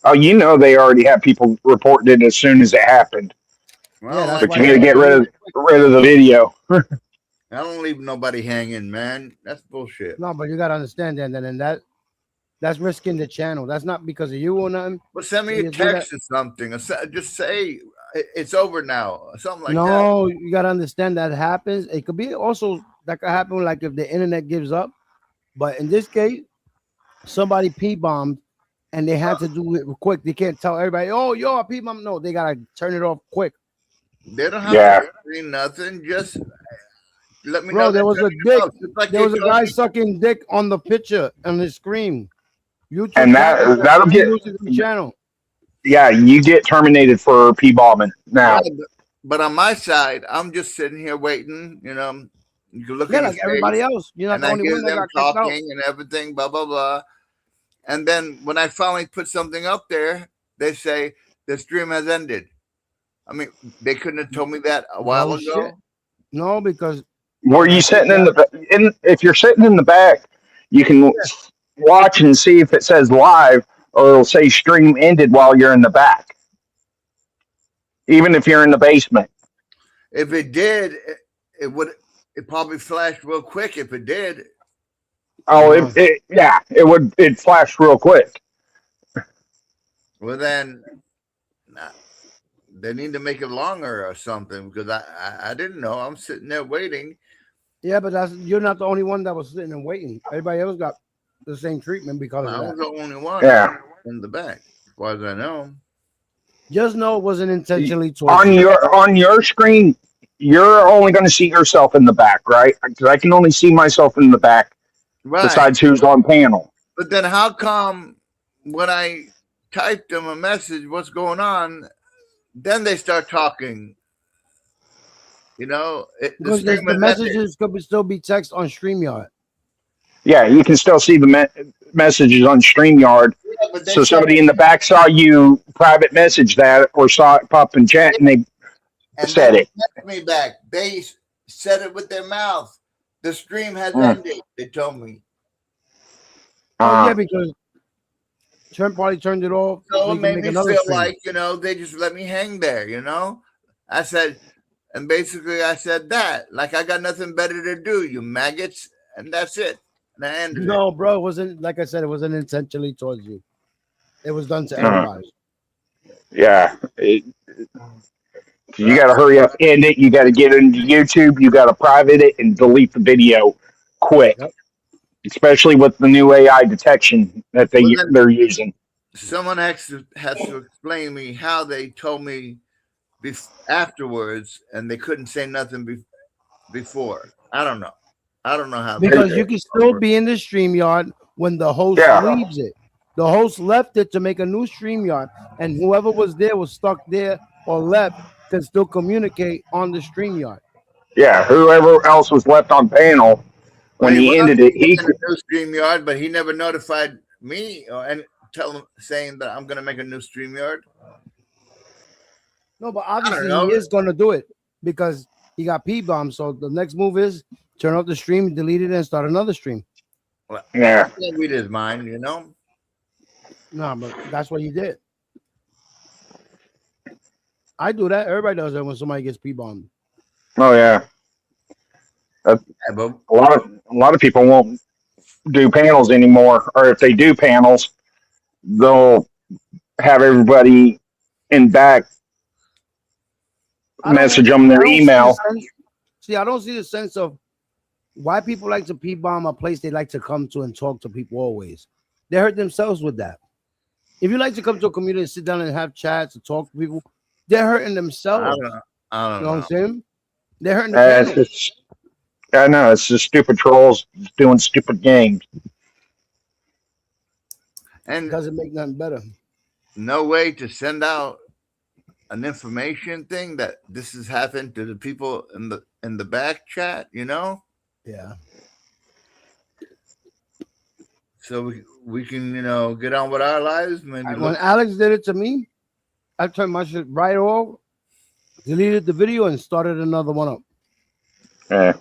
Oh, you know they already have people reporting it as soon as it happened,
Well,
Yeah,
I
that's
don't
but
why
you got to
they
get rid of the video.
I don't leave nobody hanging, man. That's bullshit.
No, but you gotta understand that that's risking the channel. That's not because of you or nothing.
Well, send me
You
a
do that-
text or something. Or just say it's over now, or something like that.
No, you gotta understand that happens. It could be also that could happen like if the internet gives up. But in this case, somebody P bombed and they had to do it quick. They can't tell everybody, oh, yo, I P bomb. No, they gotta turn it off quick.
They don't have
Yeah.
to say nothing. Just let me know.
Bro, there was a
they're turning it
dick.
off. Just like
There
they
was a
told
guy
me-
sucking dick on the picture on the screen. YouTube
And that'll get
loses the channel.
yeah, you get terminated for P bombing now.
Yeah, but on my side, I'm just sitting here waiting. You know, you can look
Yeah,
at
like everybody else. You're not
and
the
I
only
hear
one that
them
got kicked out.
talking and everything, blah blah blah. And then when I finally put something up there, they say the stream has ended. I mean, they couldn't have told me that a while
No
ago.
shit. No, because
Were you sitting if you're sitting in the back, you can watch and see if it says live or it'll say stream ended while you're in the back. Even if you're in the basement.
If it did, it would. It probably flashed real quick. If it did,
Oh, it flashed real quick.
well then, nah, they need to make it longer or something because I didn't know. I'm sitting there waiting.
yeah, but you're not the only one that was sitting and waiting. Everybody else got the same treatment because
I
of
was
that.
the only one
Yeah.
in the back, as far as I know.
Just know it wasn't intentionally towards
On
you.
your screen, you're only going to see yourself in the back, right? Because I can only see myself in the back.
Right.
Besides who's on panel.
But then how come when I type them a message, what's going on, then they start talking? You know,
Because the messages could still be text on StreamYard.
Yeah, you can still see the messages on StreamYard.
Yeah, but they
So
said-
somebody in the back saw you private message that or saw it pop in chat and they
and
said
they
it.
text me back. They said it with their mouth. The stream has
Mm.
ended. They told me.
Oh yeah, because Trent probably turned it off.
So
he
it
can
made
make
me
another
feel
stream.
like, you know, they just let me hang there, you know? I said, and basically I said that, like I got nothing better to do, you maggots, and that's it. And I ended it.
No, bro, it wasn't like I said, it wasn't intentionally towards you. It was done to
Uh-huh.
everybody.
Yeah. You got to hurry up, end it. You got to get into YouTube. You got to private it and delete the video quick.
Yep.
Especially with the new AI detection that
Well, then-
they're using.
Someone has to explain me how they told me afterwards, and they couldn't say nothing before. I don't know. I don't know how.
Because you can still be in the StreamYard when the host
Yeah.
leaves it. The host left it to make a new StreamYard, and whoever was there was stuck there or left can still communicate on the StreamYard.
Yeah, whoever else was left on panel when he
went
ended
up
it, he
to the new StreamYard, but he never notified me and tell him saying that I'm going to make a new StreamYard.
No, but
I
obviously
don't know.
he is going to do it because he got P-bombed. So the next move is turn off the stream, delete it, and start another stream.
yeah.
I can't read his mind, you know.
No, but that's what he did. I do that. Everybody does that when somebody gets P-bombed.
Oh yeah.
Yeah, but
A lot of people won't do panels anymore, or if they do panels, they'll have everybody in back
I don't,
message them
I
their
don't see the
email.
sense. See, I don't see the sense of why people like to P-bomb a place they like to come to and talk to people always. They hurt themselves with that. If you like to come to a community and sit down and have chats and talk to people, they're hurting
I
themselves.
don't know. I don't
You know what I'm
know.
saying? They're hurting the
It's
family
just, I know it's just stupid trolls doing stupid games.
And
because it make nothing better.
no way to send out an information thing that this has happened to the people in the back chat, you know?
Yeah.
So we can, get on with our lives. Maybe
When
look.
Alex did it to me, I turned my shit right off, deleted the video, and started another one up.
Yeah.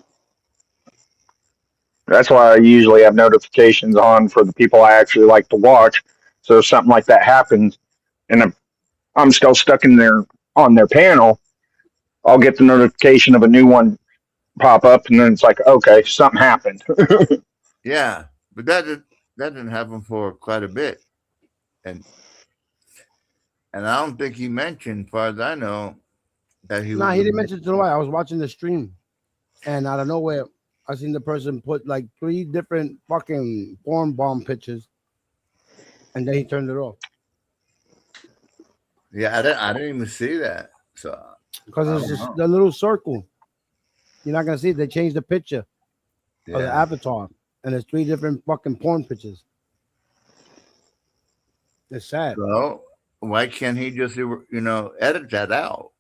That's why I usually have notifications on for the people I actually like to watch. So if something like that happens, and I'm still stuck on their panel, I'll get the notification of a new one pop up, and then it's like, okay, something happened.
Yeah, but that didn't happen for quite a bit, and I don't think he mentioned, as far as I know, that he
Nah,
was.
he didn't mention it to nobody. I was watching the stream, and out of nowhere, I seen the person put like 3 different fucking porn bomb pictures, and then he turned it off
Yeah, I didn't even see that. So
because
I
it's
don't
just
know.
the little circle. You're not gonna see it. They changed the picture of the
Yeah.
avatar, and there's 3 different fucking porn pictures. It's sad.
So why can't he just edit that out?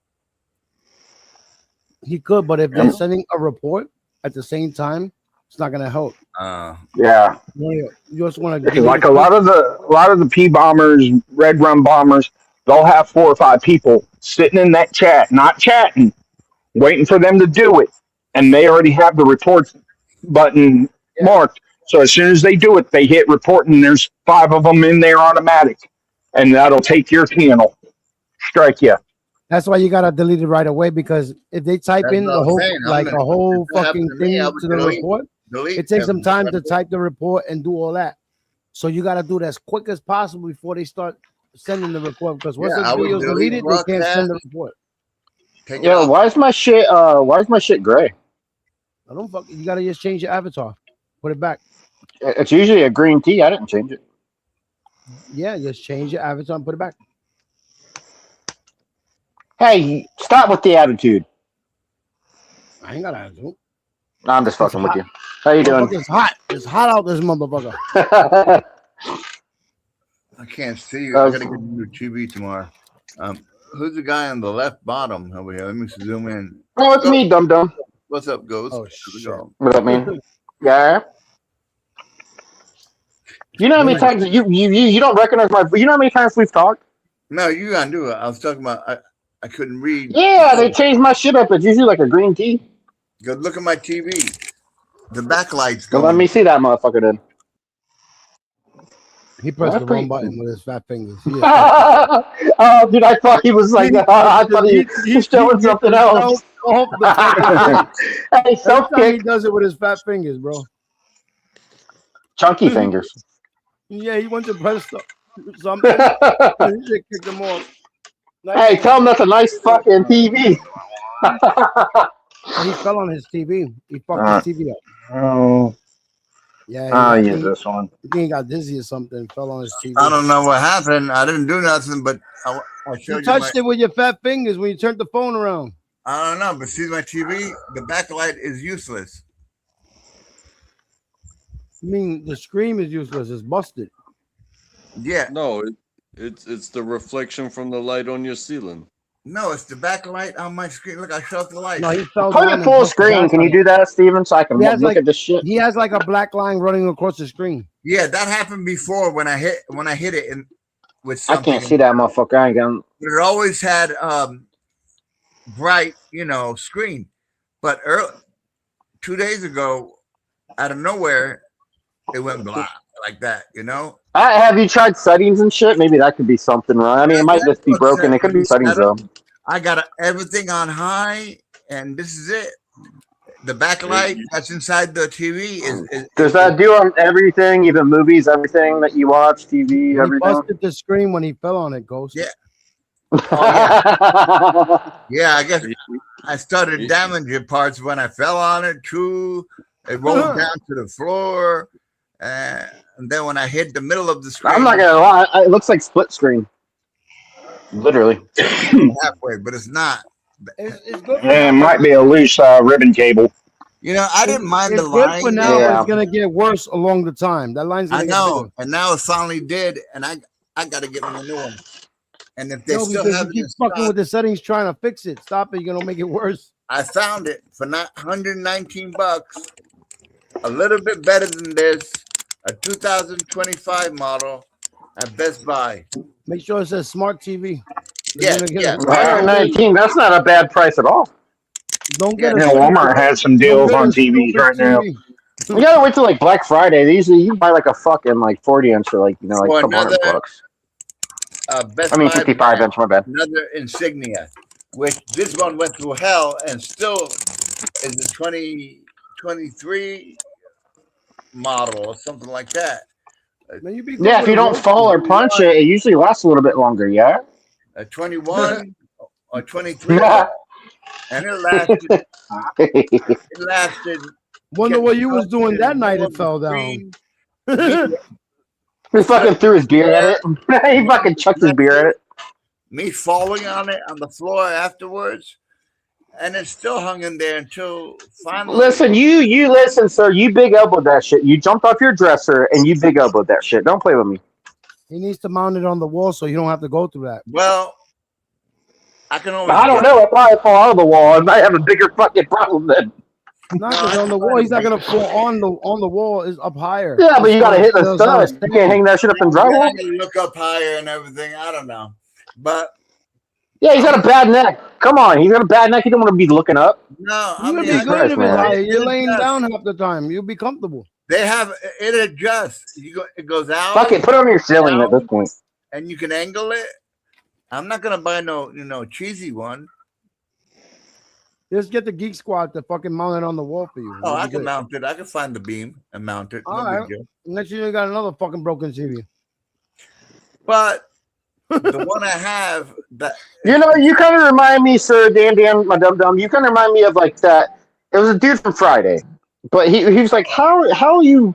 He could, but if they're sending a report at the same time, it's not gonna help.
Yeah.
You just want to
Like a lot of the P bombers, Red Rum bombers, they'll have 4 or 5 people sitting in that chat, not chatting, waiting for them to do it, and they already have the report button marked. So as soon as they do it, they hit report, and there's 5 of them in there automatic, and that'll take your panel, strike you.
That's why you gotta delete it right away, because if they type
That's
in
what
the
I'm
whole
saying.
like a whole
if that happened
fucking
to me,
thing
I
to
would
the report,
delete
it takes some time to
everything.
type the report and do all that. So you gotta do it as quick as possible before they start sending the report. Because once
Yeah,
the
I would
video's
delete
deleted, they can't send the
broadcast.
report.
Take it
Yo,
off.
why is my shit gray?
I don't fuck. You gotta just change your avatar, put it back.
It's usually a green tea. I didn't change it.
Yeah, just change your avatar and put it back.
Hey, stop with the attitude.
I ain't got to attitude.
No, I'm just fucking with
hot.
you. How you doing?
It's hot. It's hot out this motherfucker.
I can't see you. I gotta get you TV tomorrow. Who's the guy on the left bottom over here? Let me zoom in.
Oh, it's me, dum dum.
What's up, Ghost?
Oh,
Here we
shit.
go.
What up, man? Yeah. You know how many times you don't recognize my? You know how many times we've talked?
No, you gotta do it. I was talking about I couldn't read.
Yeah, they changed my shit up. It's usually like a green tea.
Go look at my TV. The backlight's
Well,
going.
let me see that motherfucker then.
He pressed
That's
the wrong
pretty-
button with his fat fingers. Yeah.
Oh, dude, I thought he was like, I thought he was showing something else. Hey,
Every
self
time he
kick,
does it with his fat fingers, bro.
chunky fingers.
Yeah, he went to press something. And he just kicked him off.
Hey, tell him that's a nice fucking TV.
He fell on his TV. He fucked his TV up.
Oh,
Yeah,
I'll
he
use this one.
he got dizzy or something. Fell on his TV.
I don't know what happened. I didn't do nothing, but I showed
You
you
touched it with your fat fingers when you turned the phone around.
I don't know, but see my TV. The backlight is useless.
I mean, the screen is useless. It's busted.
Yeah,
No, it's the reflection from the light on your ceiling.
no, it's the backlight on my screen. Look, I shut off the light.
No, he fell
Put
down
it
and
full
busted
screen.
his
Can you
eyes.
do that, Steven, so I can
He has,
look
like-
at this shit?
He has like a black line running across the screen.
Yeah, that happened before when I hit it and with
I
something.
can't see that motherfucker. I ain't got.
But it always had bright, screen. But 2 days ago, out of nowhere, it went black like that.
Have you tried settings and shit? Maybe that could be something wrong. I mean, it might just be broken. It could be settings though.
I got everything on high, and this is it. The backlight that's inside the TV is
Does that do on everything, even movies, everything that you watch, TV,
He
everything?
busted the screen when he fell on it, Ghost.
Yeah. Yeah, I guess
You-
I started damaging parts when I fell on it. True, it rolled down to the floor, and then when I hit the middle of the screen,
I'm not gonna lie, it looks like split screen. Literally.
halfway, but it's not.
It's good.
Yeah, it might be a loose ribbon cable.
You know, I didn't mind
It's
the
good
line.
for now, but
Yeah.
it's gonna get worse along the time. That line's gonna
I
get
know,
bigger.
and now it finally did, and I got to get me a new one. And if they
No,
still
because
have
you
it
keep
in
fucking
stock,
with the settings trying to fix it. Stop it. You're gonna make it worse.
I found it for not $119, a little bit better than this, a 2025 model at Best Buy.
Make sure it says smart TV.
Yeah,
You're gonna
yeah.
get
$119, that's not a bad price at all.
Don't get
Yeah,
a
Yeah, Walmart has some deals on TVs
stupid
right now.
TV.
You gotta wait till like Black Friday. Usually you buy like a fucking like 40 inch for like, like
For
a couple hundred
another-
bucks.
Best
I mean
Buy
55 inch, my bad.
another Insignia, which this one went through hell and still is a 2023 model or something like that.
Man, you be
Yeah, if you don't fall or punch it, it usually lasts a little bit longer, yeah?
A 21 or 23, and it lasted.
Wonder what you was doing that night. It fell down.
He fucking threw his beer at it. He fucking chucked his beer at it.
Me falling on it on the floor afterwards, and it still hung in there until finally.
Listen, you listen, sir. You big elbowed that shit. You jumped off your dresser and you big elbowed that shit. Don't play with me.
He needs to mount it on the wall so you don't have to go through that.
Well, I can always.
I don't know. If I fall out of the wall, I might have a bigger fucking problem then.
Not 'cause on the wall. He's not gonna fall on the wall. Is up higher.
Yeah, but you gotta hit the
It's on a
stud. You can't hang that shit up in drywall.
Yeah, you look up higher and everything. I don't know, but
Yeah, he's got a bad neck. Come on, he's got a bad neck. You don't want to be looking up.
no, I
You'll
mean,
be
I-
good if it's
man.
higher. You're laying
adjusts.
down half the time. You'll be comfortable.
They have it adjusts. It goes out.
Fuck it, put it on your ceiling at this point.
and you can angle it. I'm not gonna buy no cheesy one.
Just get the Geek Squad to fucking mount it on the wall for you.
Oh,
You'll
I
be
can
good.
mount it. I can find the beam and mount it. No
All
big
right.
deal.
Next year you got another fucking broken TV.
But the one I have that
You know, you kind of remind me, sir, Dan, my dum dum. You kind of remind me of like that. It was a dude from Friday, but he was like, how'd you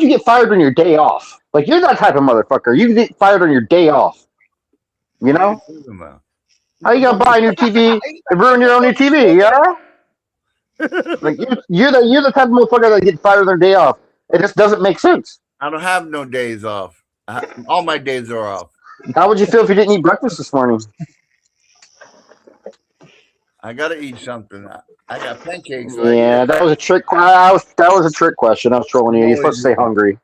get fired on your day off? Like you're that type of motherfucker. You get fired on your day off. You know? How you gonna buy a new TV and ruin your own new TV? Yeah. Like you're the type of motherfucker that get fired on their day off. It just doesn't make sense.
I don't have no days off. All my days are off.
How would you feel if you didn't eat breakfast this morning?
I gotta eat something. I got pancakes. Right
Yeah,
here.
that was a trick. That was a trick question. I was trolling you. You're supposed to say hungry.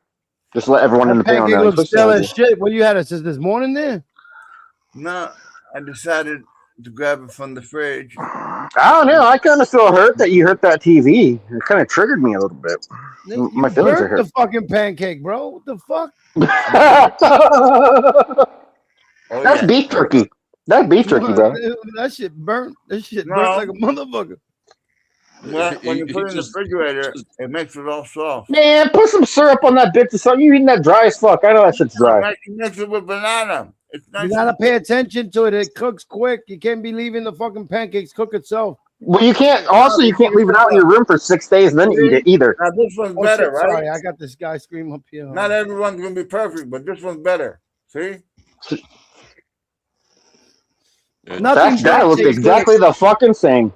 Just let everyone in the panel
Pancake
know. You're
looks
supposed to say
stale as
hungry.
shit. What you had it since this morning there?
No, I decided to grab it from the fridge.
I don't know. I kind of feel hurt that you hurt that TV. It kind of triggered me a little bit.
You
My feelings are
burnt the
hurt.
fucking pancake, bro. What the fuck?
Oh,
That's
yeah.
beef jerky. That's beef jerky, bro.
That shit burnt. That shit
No.
burnt like a motherfucker.
Well, when you
He
put it in the
just-
refrigerator, it makes it all soft.
Man, put some syrup on that bitch or something. You eating that dry as fuck. I know that shit's dry.
Mix it with banana. It's
You
nice.
gotta pay attention to it. It cooks quick. You can't be leaving the fucking pancakes cook itself.
Well, you can't. Also, you can't leave it out in your room for 6 days and then eat it either.
Now this one's
Oh,
better,
shit,
right?
Sorry, I got this guy screaming up here.
Not everyone's gonna be perfect, but this one's better. See?
Nothing
That looks
tastes
exactly the fucking same.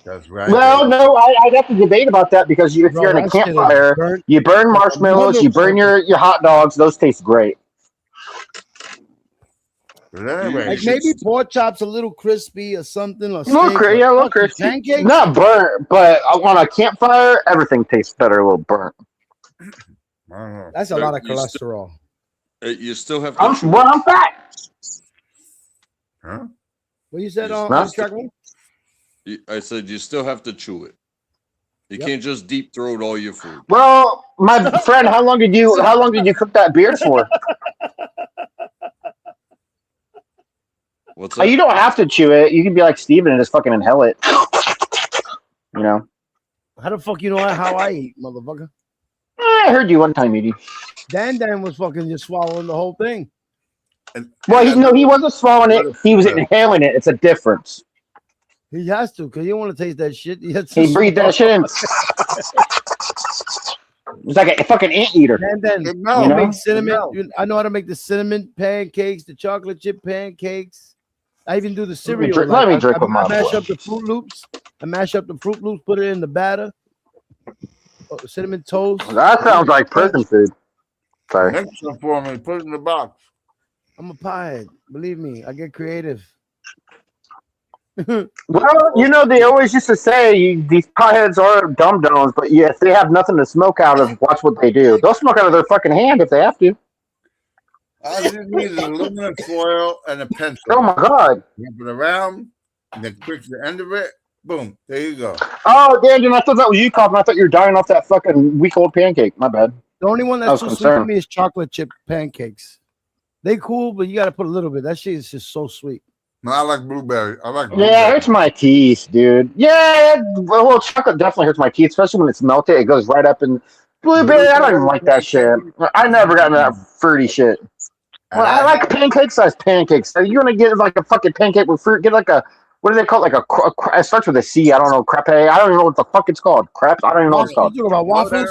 That's right.
Well, no, I'd have to debate about that because if
Bro,
you're in a
that shit is
campfire,
burnt.
you burn marshmallows, you burn your hot dogs. Those taste great.
But anyway,
Like maybe pork chops a little crispy or something. Or
A little
steak,
crispy,
but
yeah, a little
fucking
crispy.
Pancakes?
Not burnt, but on a campfire, everything tastes better a little burnt.
I don't know.
That's a lot of
You still-
cholesterol.
You still have to.
I'm fat.
Huh?
What you said
It's
on
not-
track one?
I said you still have to chew it. You
Yep.
can't just deep throat all your food.
Well, my friend, how long did you cook that beer for?
What's
Oh,
that?
you don't have to chew it. You can be like Steven and just fucking inhale it. You know.
How the fuck you know how I eat, motherfucker?
I heard you one time, Edie.
Dan was fucking just swallowing the whole thing.
Well, he wasn't swallowing it. He was inhaling it. It's a difference.
He has to, because you don't want to taste that shit. He has to
He breathed that shit in. It's like a fucking anteater.
Dan,
No,
you
know?
make cinnamon.
No.
I know how to make the cinnamon pancakes, the chocolate chip pancakes. I even do the cereal.
Let me drink
I
with my
mash
boy.
up the Fruit Loops. I mash up the Fruit Loops, put it in the batter. Oh, cinnamon toast.
That sounds like prison food. Sorry.
Mix them for me. Put it in the box.
I'm a pie. Believe me, I get creative.
Well, they always used to say these potheads are dum-dums, but yeah, if they have nothing to smoke out of, watch what they do. They'll smoke out of their fucking hand if they have to.
All you need is aluminum foil and a pencil.
Oh my god.
Wrap it around, and then quick the end of it. Boom. There you go.
Oh, Daniel, I thought that was you coughing. I thought you were dying off that fucking week-old pancake. My bad.
The only one
I was
that's too sweet for
concerned.
me is chocolate chip pancakes. They cool, but you got to put a little bit. That shit is just so sweet.
No, I like blueberry. I like blueberry.
Yeah, it hurts my teeth, dude. Yeah, well, chocolate definitely hurts my teeth, especially when it's melted. It goes right up in blueberry. I don't even like that shit. I never got into that fruity shit. Well, I like pancake-sized pancakes. Are you gonna get like a fucking pancake with fruit? Get like a what do they call it? Like it starts with a C. I don't know, crepe. I don't even know what the fuck it's called. Crepes. I don't even know what it's called.
You talking about waffles?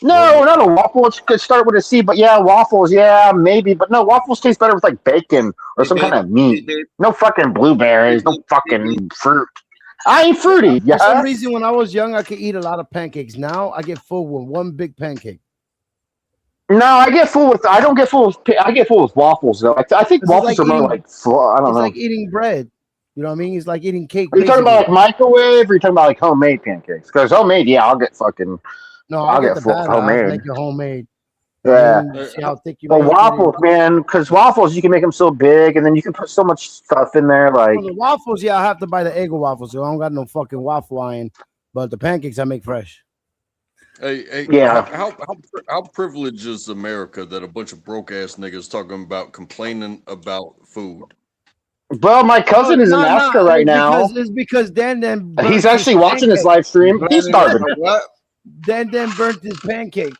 No, not a waffle. It could start with a C, but yeah, waffles. Yeah, maybe, but no, waffles taste better with like bacon or some kind of meat. No fucking blueberries. No fucking fruit. I ain't fruity.
For some
Yeah.
reason, when I was young, I could eat a lot of pancakes. Now I get full with one big pancake.
No, I get full with. I don't get full with. I get full with waffles though. I think
It's
waffles
like
are more
eating-
like. I don't
It's
know.
like eating bread. You know what I mean? It's like eating cake.
Are you talking
basically.
about like microwave? Or are you talking about like homemade pancakes? Because homemade, yeah, I'll get fucking.
No,
I'll
I'll
get
get the
full
batter.
homemade.
I'll make it homemade.
Yeah.
And see how thick you
Well,
make it.
waffles, man, because waffles you can make them so big, and then you can put so much stuff in there. Like,
Well, the waffles, yeah, I have to buy the Eggo waffles. So I don't got no fucking waffle iron. But the pancakes I make fresh.
Hey,
Yeah.
how privileged is America that a bunch of broke ass niggas talking about complaining about food?
well, my cousin is in
No,
Africa
no,
right now.
It's because Dan
He's actually watching this live stream. He's starving.
What?
Dan burnt his pancake.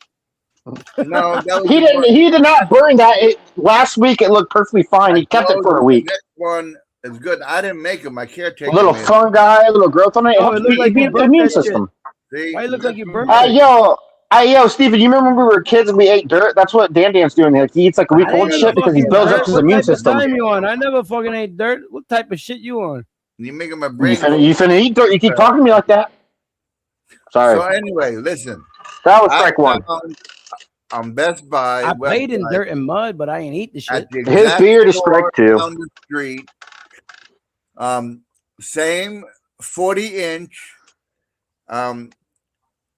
No, that was
He didn't. He did not burn that. Last week it looked perfectly fine. He kept it for a week.
The next one is good. I didn't make it. My caretaker.
A little
made it.
fungi, a little growth on it. It
Oh,
helps
it looked like
be
you
the
burnt
immune
that shit.
system.
See?
Why it look like you burnt
Yo, Steven, you remember when we were kids and we ate dirt? That's what Dan's doing. Like, he eats like a week
I
old
ain't
shit because he
fucking
builds
dirt.
up his
What
immune
type of
system.
time you on? I never fucking ate dirt. What type of shit you on?
You're making my
You
brain.
finna eat dirt. You keep talking to me like that. Sorry,
So anyway, listen.
that was
I
strike one.
found on Best Buy.
I played in
website
dirt and mud, but I ain't eat the shit.
at the
His
exact
beard is
store
strike two.
down the street. Same 40-inch.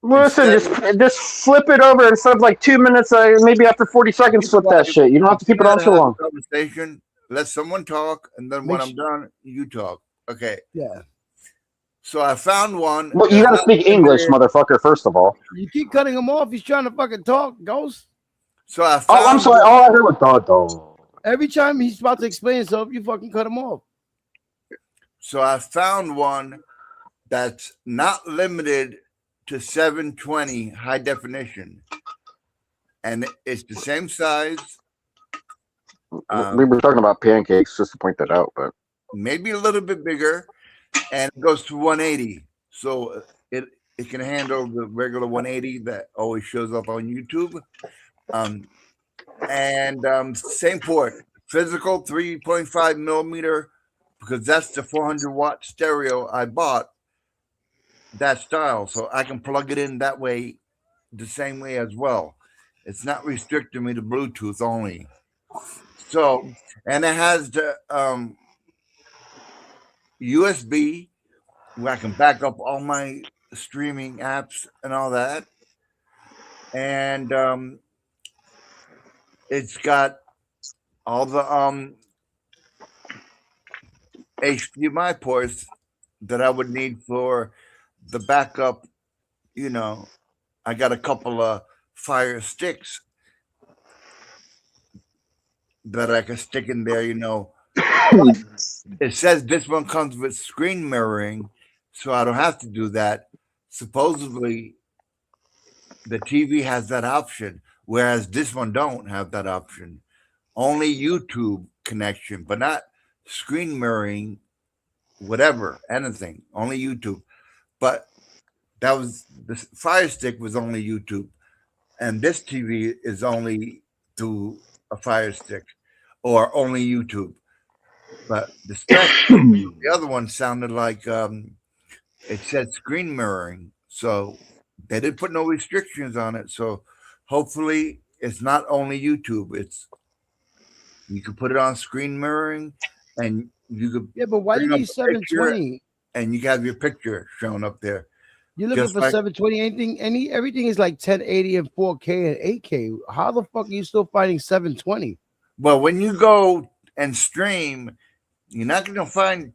Listen, just flip it over instead of like 2 minutes. Maybe after 40 seconds, flip that shit. You don't have to keep it on so long.
Conversation. Let someone talk, and then when
Make
I'm done, you talk. Okay.
Yeah.
So I found one.
Well, you gotta speak English, motherfucker. First of all.
You keep cutting him off. He's trying to fucking talk, Ghost.
So I found
Oh, I'm sorry. All I heard was dog.
Every time he's about to explain himself, you fucking cut him off.
So I found one that's not limited to 720 high definition, and it's the same size,
We were talking about pancakes, just to point that out, but
maybe a little bit bigger, and it goes to 180. So it can handle the regular 180 that always shows up on YouTube. Same port, physical 3.5 millimeter, because that's the 400-watt stereo I bought. That style, so I can plug it in that way, the same way as well. It's not restricting me to Bluetooth only. So, and it has the USB where I can back up all my streaming apps and all that, and it's got all the HDMI ports that I would need for the backup. You know, I got a couple of Fire Sticks that I can stick in there. You know, it says this one comes with screen mirroring, so I don't have to do that. Supposedly, the TV has that option, whereas this one don't have that option. Only YouTube connection, but not screen mirroring, whatever, anything. Only YouTube. But that was the Fire Stick was only YouTube, and this TV is only through a Fire Stick or only YouTube. But the spec, the other one sounded like it said screen mirroring, so they didn't put no restrictions on it. So hopefully, it's not only YouTube. It's you could put it on screen mirroring, and you could
Yeah, but why do you
bring
need
up a picture,
720?
and you have your picture shown up there.
You're looking
Just
for
like
720. Everything is like 1080 and 4K and 8K. How the fuck are you still finding 720?
well, when you go and stream, you're not going to find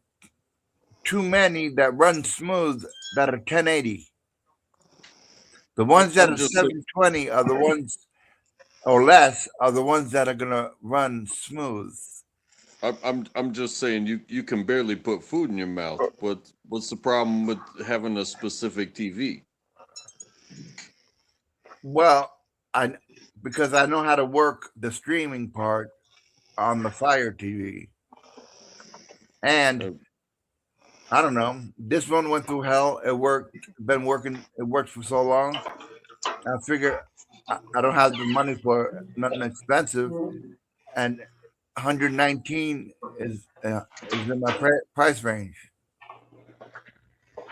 too many that run smooth that are 1080. The ones that
I'm
are
just
720 are the ones or less are the ones that are going to run smooth.
I'm just saying you can barely put food in your mouth. What's the problem with having a specific TV?
Well, because I know how to work the streaming part on the Fire TV. And I don't know. This one went through hell. It worked. Been working. It worked for so long. I figure I don't have the money for nothing expensive, and 119 is in my price range.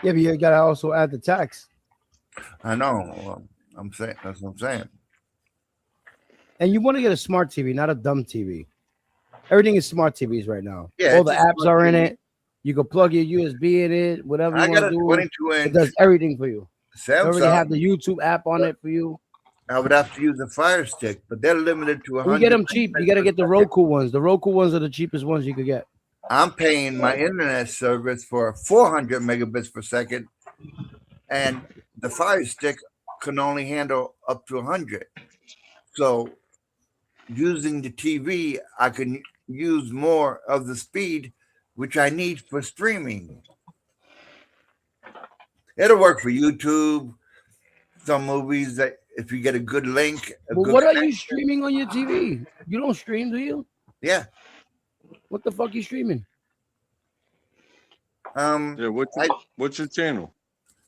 Yeah, but you gotta also add the tax.
I know. I'm saying that's what I'm saying.
And you want to get a smart TV, not a dumb TV. Everything is smart TVs right now.
Yeah,
all
it's
the
a
apps
smart
are in
TV.
it. You can plug your USB in it, whatever you
I
want
got
to
a
do.
22
It
inch
does everything for you. They already have
Samsung.
the YouTube app on it for you.
I would have to use a Fire Stick, but they're limited to
You
100.
get them cheap. You got to get the Roku ones. The Roku ones are the cheapest ones you could get.
I'm paying my internet service for 400 megabits per second, and the Fire Stick can only handle up to 100. So, using the TV, I can use more of the speed, which I need for streaming. It'll work for YouTube, some movies that if you get a good link.
But what are you streaming on your TV? You don't stream, do you?
Yeah.
What the fuck you streaming?
Yeah, what's your channel?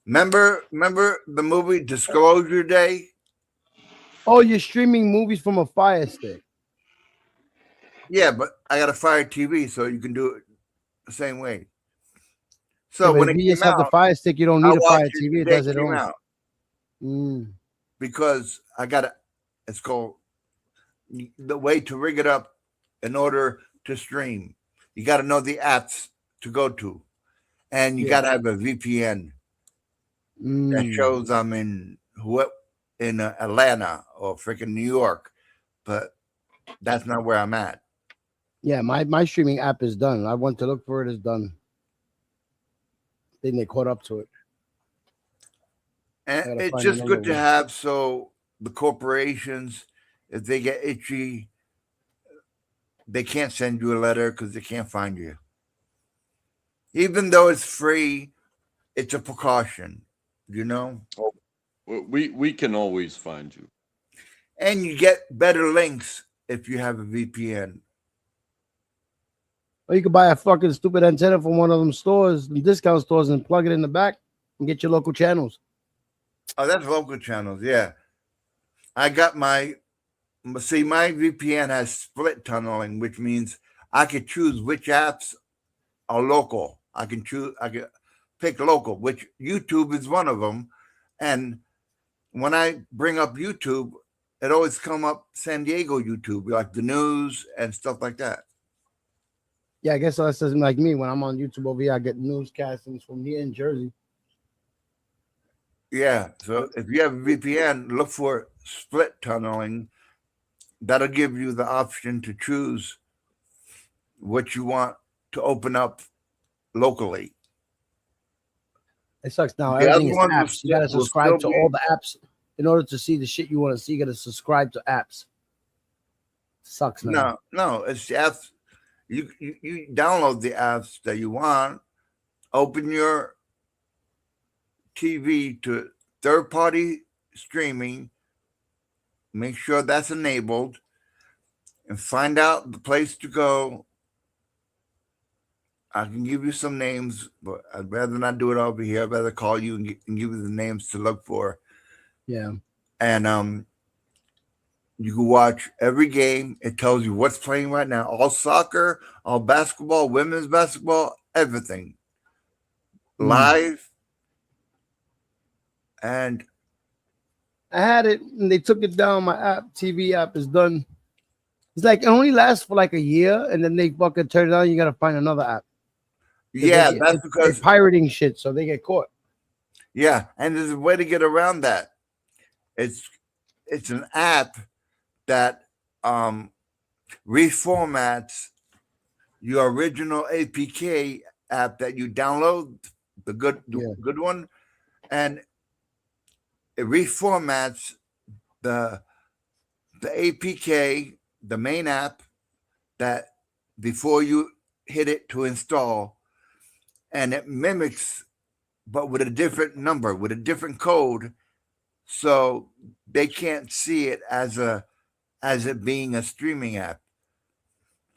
Remember the movie Disclosure Day?
Oh, you're streaming movies from a Fire Stick.
Yeah, but I got a Fire TV, so you can do it the same way. So
Yeah, but
when
if
it
you just
came
have the
out,
Fire Stick, you don't
I
need a Fire
watched
TV.
the
It
day
does it
came
all.
out because I got it's called the way to rig it up in order to stream. You got to know the apps to go to, and you got to have a VPN that shows I'm in Atlanta or freaking New York, but that's not where I'm at.
Yeah, my streaming app is done. I went to look for it. It's done. I think they caught up to it.
And
Gotta
it's
find
just
another
good to
one.
have so the corporations, if they get itchy, they can't send you a letter because they can't find you. Even though it's free, it's a precaution, you know?
We can always find you.
And you get better links if you have a VPN.
Or you could buy a fucking stupid antenna from one of them stores, discount stores, and plug it in the back and get your local channels.
Oh, that's local channels, yeah. I got my VPN has split tunneling, which means I could choose which apps are local. I can pick local, which YouTube is one of them. And when I bring up YouTube, it always come up San Diego YouTube, like the news and stuff like that.
Yeah, I guess that's just like me. When I'm on YouTube over here, I get newscastings from here in Jersey.
Yeah. So if you have a VPN, look for split tunneling. That'll give you the option to choose what you want to open up locally.
It sucks now.
The
Everything is
other one will
apps. You got to
still
subscribe to
be-
all the apps in order to see the shit you want to see. You got to subscribe to apps. Sucks now.
No, it's the apps. You download the apps that you want, open your TV to third-party streaming, make sure that's enabled, and find out the place to go. I can give you some names, but I'd rather not do it over here. I'd rather call you and give you the names to look for.
Yeah.
And you can watch every game. It tells you what's playing right now. All soccer, all basketball, women's basketball, everything. Live. And
I had it and they took it down. My app, TV app is done. It's like it only lasts for like a year and then they fucking turn it on. You got to find another app.
yeah, that's
They're
because
pirating shit, so they get caught.
yeah, and there's a way to get around that. It's an app that reformats your original APK app that you download, the good one, and it reformats the APK, the main app, that before you hit it to install, and it mimics, but with a different number, with a different code, so they can't see it as it being a streaming app.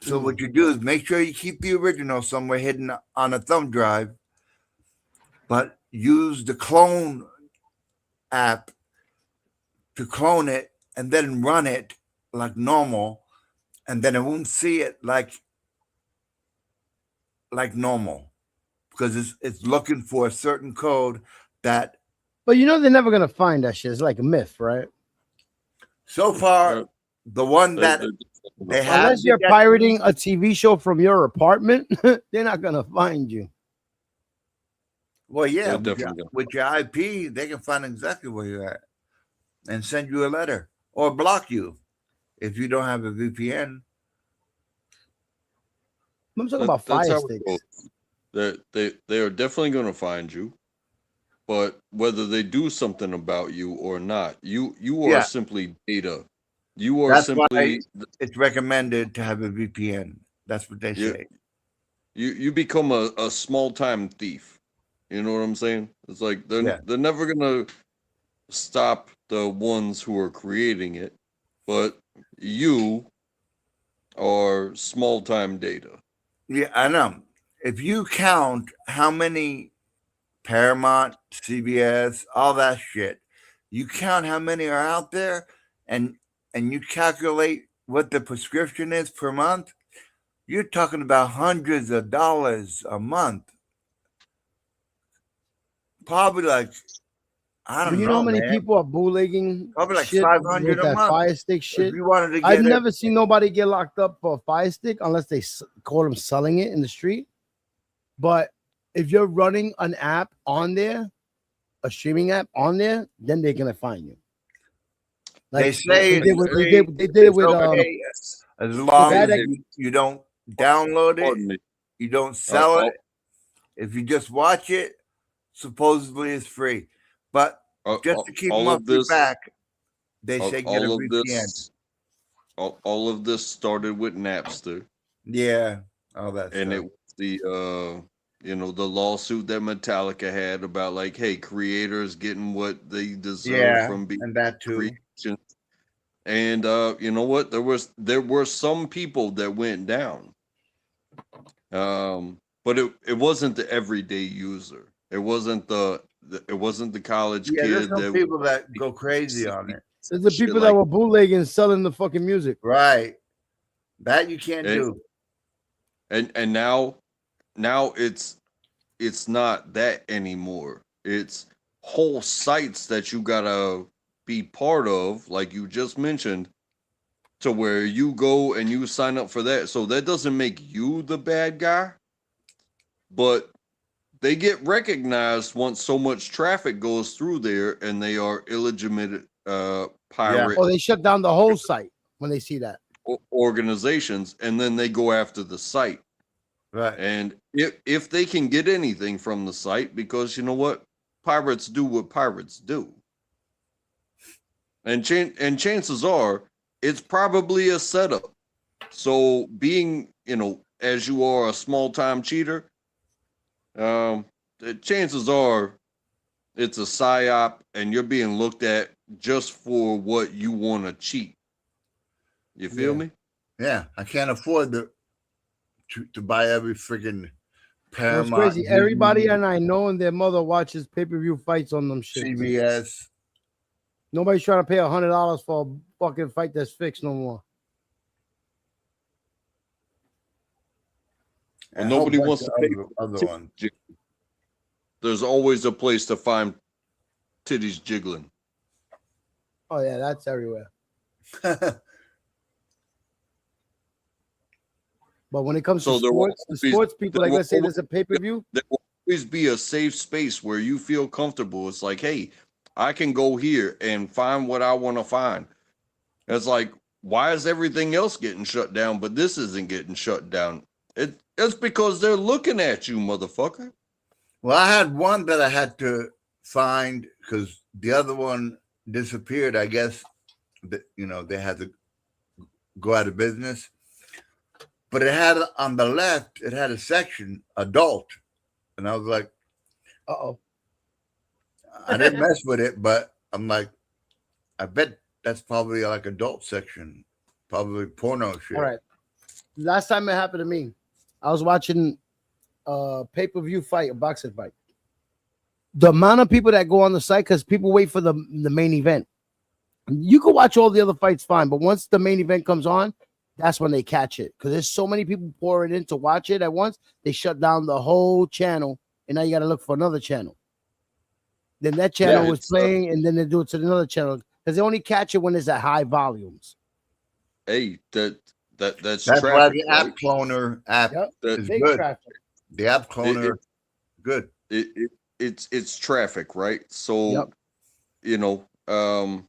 So what you do is make sure you keep the original somewhere hidden on a thumb drive, but use the clone app to clone it and then run it like normal, and then it won't see it like normal because it's looking for a certain code that.
But you know they're never gonna find that shit. It's like a myth, right?
So far, the one that they have,
unless you're pirating a TV show from your apartment, they're not gonna find you.
Well, yeah,
They're
with your IP, they can find exactly where you're at and send you a letter or block you if you don't have a VPN.
I'm talking about
That's
Fire
how it
Sticks.
goes. They are definitely going to find you, but whether they do something about you or not, you are
Yeah.
simply data. You are
That's why
simply
it's recommended to have a VPN. That's what they say.
you become a small time thief. You know what I'm saying? It's like they're never gonna stop the ones who are creating it, but you are small time data.
Yeah, I know. If you count how many Paramount, CBS, all that shit, you count how many are out there, and you calculate what the prescription is per month, you're talking about hundreds of dollars a month. Probably like, I don't
But you
know,
know how many
man.
people are bootlegging?
Probably like
shit
500
with
a
that
month.
Fire Stick
If
shit.
you wanted to get
I've
it,
never seen nobody get locked up for a Fire Stick unless they call them selling it in the street. But if you're running an app on there, a streaming app on there, then they're gonna find you.
they say
they did it with
okay, as long
guy
as
that-
you don't download
Pardon
it,
me.
you don't sell
I'll-
it. If you just watch it, supposedly it's free. But just to keep them
all
off
of
your
this,
back, they say get a
all of
VPN.
this, all of this started with Napster,
Yeah, all that
and it
stuff.
was the the lawsuit that Metallica had about like, hey, creators getting what they deserve
Yeah,
from being
and that too.
creations. And you know what? There were some people that went down. But it wasn't the everyday user. It wasn't the college
Yeah, there's
kid
some
that
people that go crazy on it.
There's the
shit
people that
like-
were bootlegging, selling the fucking music.
Right. That you can't
And-
do.
and now it's not that anymore. It's whole sites that you gotta be part of, like you just mentioned, to where you go and you sign up for that. So that doesn't make you the bad guy, but they get recognized once so much traffic goes through there, and they are illegitimate pirate
Oh, they shut down the whole site when they see that.
organizations, and then they go after the site.
Right.
And if they can get anything from the site, because you know what, pirates do what pirates do, and chances are it's probably a setup. So being, as you are a small time cheater, the chances are it's a psyop, and you're being looked at just for what you want to cheat. You feel
Yeah.
me?
Yeah, I can't afford to buy every freaking
It's
Paramount,
crazy. Everybody
Disney,
and I know and their mother watches pay-per-view fights on them shit.
CBS.
Nobody's trying to pay $100 for a fucking fight that's fixed no more.
Well,
and a whole
nobody
bunch
wants
of
to pay
other ones.
There's always a place to find titties jiggling.
Oh yeah, that's everywhere. But when it comes
So
to
there will
sports, the
always-
sports people,
there
like
will
let's say
always-
there's a pay-per-view.
There will always be a safe space where you feel comfortable. It's like, hey, I can go here and find what I want to find. It's like, why is everything else getting shut down, but this isn't getting shut down? It's because they're looking at you, motherfucker.
Well, I had one that I had to find because the other one disappeared. I guess that they had to go out of business. But it had on the left, it had a section adult, and I was like,
Uh-oh.
I didn't mess with it, but I'm like, I bet that's probably like adult section, probably porno shit.
All right. Last time it happened to me, I was watching a pay-per-view fight, a boxing fight. The amount of people that go on the site, because people wait for the main event. You can watch all the other fights fine, but once the main event comes on, that's when they catch it. Because there's so many people pouring in to watch it at once, they shut down the whole channel, and now you got to look for another channel. Then that channel was playing, and then they do it to another channel because they only catch it when it's at high volumes.
Hey, that's
That's
traffic,
why the
right?
app cloner app
Yep.
is
Big
good.
traffic.
The app cloner, good.
It's traffic, right? So
Yep.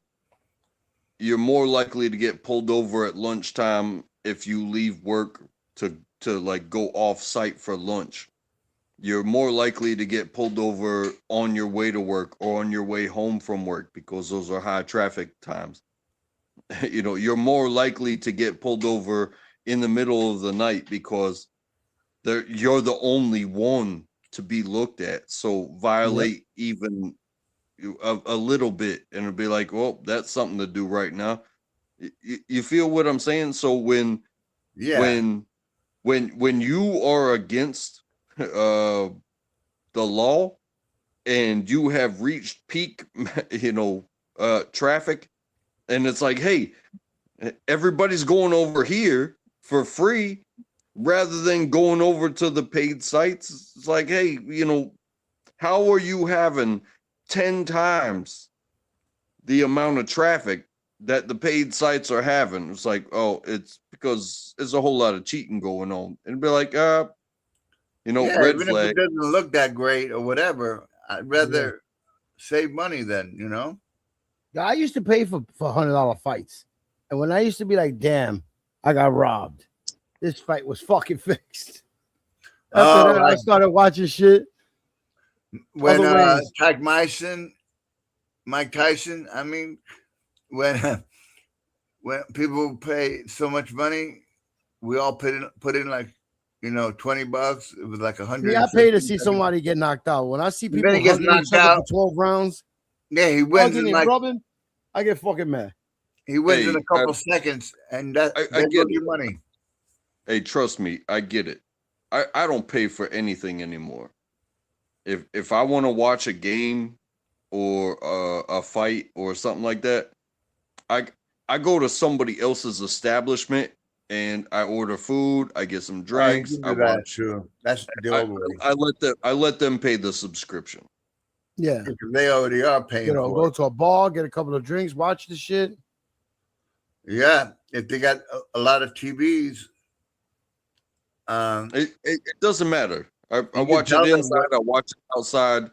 You're more likely to get pulled over at lunchtime if you leave work to like go off site for lunch. You're more likely to get pulled over on your way to work or on your way home from work because those are high traffic times. You're more likely to get pulled over in the middle of the night because you're the only one to be looked at. So violate even a little bit and it'll be like, well, that's something to do right now. You feel what I'm saying? So when you are against the law and you have reached peak traffic, and it's like, hey, everybody's going over here for free rather than going over to the paid sites. It's like, hey, how are you having 10 times the amount of traffic that the paid sites are having? It's like, oh, it's because there's a whole lot of cheating going on. And be like, red
even
flag.
if it doesn't look that great or whatever, I'd rather save money than,
I used to pay for $100 fights. And when I used to be like, damn, I got robbed. This fight was fucking fixed. After that, I started watching shit.
When
Other ways.
Mike Tyson, I mean, when people pay so much money, we all put in like, $20. It was like 100.
Yeah, I pay to see somebody get knocked out. When I see people
then he gets
hugging each
knocked
other
out.
for 12 rounds,
Yeah, he wins
hugging
in
and
like
rubbing, I get fucking mad.
he wins
Hey,
in a couple seconds, and that
I
there
get
goes your money.
Hey, trust me, I get it. I don't pay for anything anymore. If I want to watch a game or a fight or something like that, I go to somebody else's establishment and I order food. I get some drinks.
You can
I
do that
watch.
too. That's the old way.
I let them pay the subscription.
Yeah.
Because they already are paying for
Go
it.
to a bar, get a couple of drinks, watch the shit.
Yeah, if they got a lot of TVs,
It doesn't matter. I
can
watch
tell
it
them
inside. I watch it outside.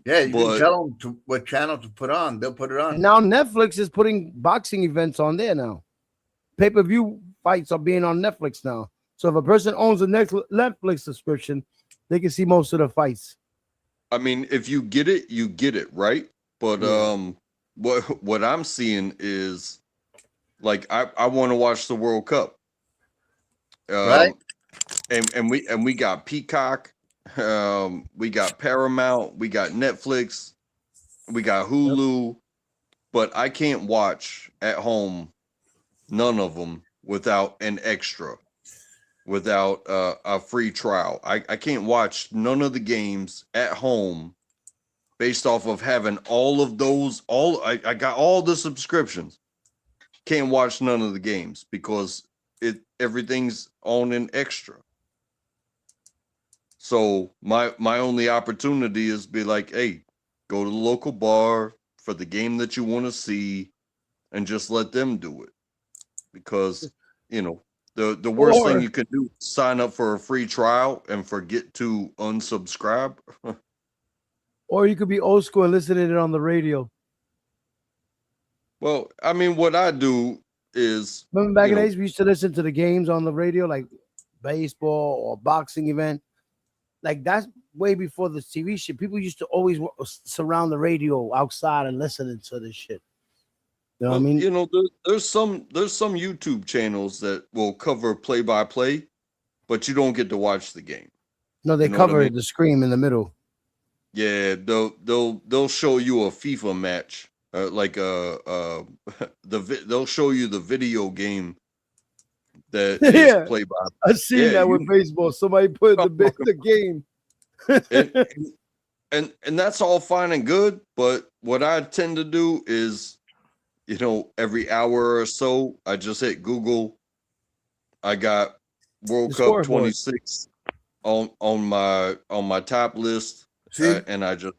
yeah, you
But-
can tell them what channel to put on. They'll put it on.
And now Netflix is putting boxing events on there now. Pay-per-view fights are being on Netflix now. So if a person owns a Netflix subscription, they can see most of the fights.
I mean, if you get it, you get it, right? But what I'm seeing is like I want to watch the World Cup.
Right.
And we got Peacock, we got Paramount, we got Netflix, we got Hulu, but I can't watch at home none of them without an extra, without a free trial. I can't watch none of the games at home based off of having all of those. I got all the subscriptions. Can't watch none of the games because everything's on an extra. So my only opportunity is be like, hey, go to the local bar for the game that you want to see and just let them do it. Because, you know, the worst
Or-
thing you can do is sign up for a free trial and forget to unsubscribe.
Or you could be old school and listen to it on the radio.
Well, I mean, what I do is,
Remember back
you
in the
know,
days, we used to listen to the games on the radio, like baseball or boxing event. Like that's way before the TV shit. People used to always surround the radio outside and listening to this shit. You know what I
well,
mean?
you know, there's some YouTube channels that will cover play by play, but you don't get to watch the game.
No, they
you know what I
cover
mean?
the screen in the middle.
Yeah, they'll show you a FIFA match, like they'll show you the video game that is
Yeah.
play by.
I seen
Yeah,
that with baseball. Somebody put the game.
And that's all fine and good, but what I tend to do is, you know, every hour or so, I just hit Google. I got World
The
Cup
scoreboard.
26 on my top list,
See,
and I just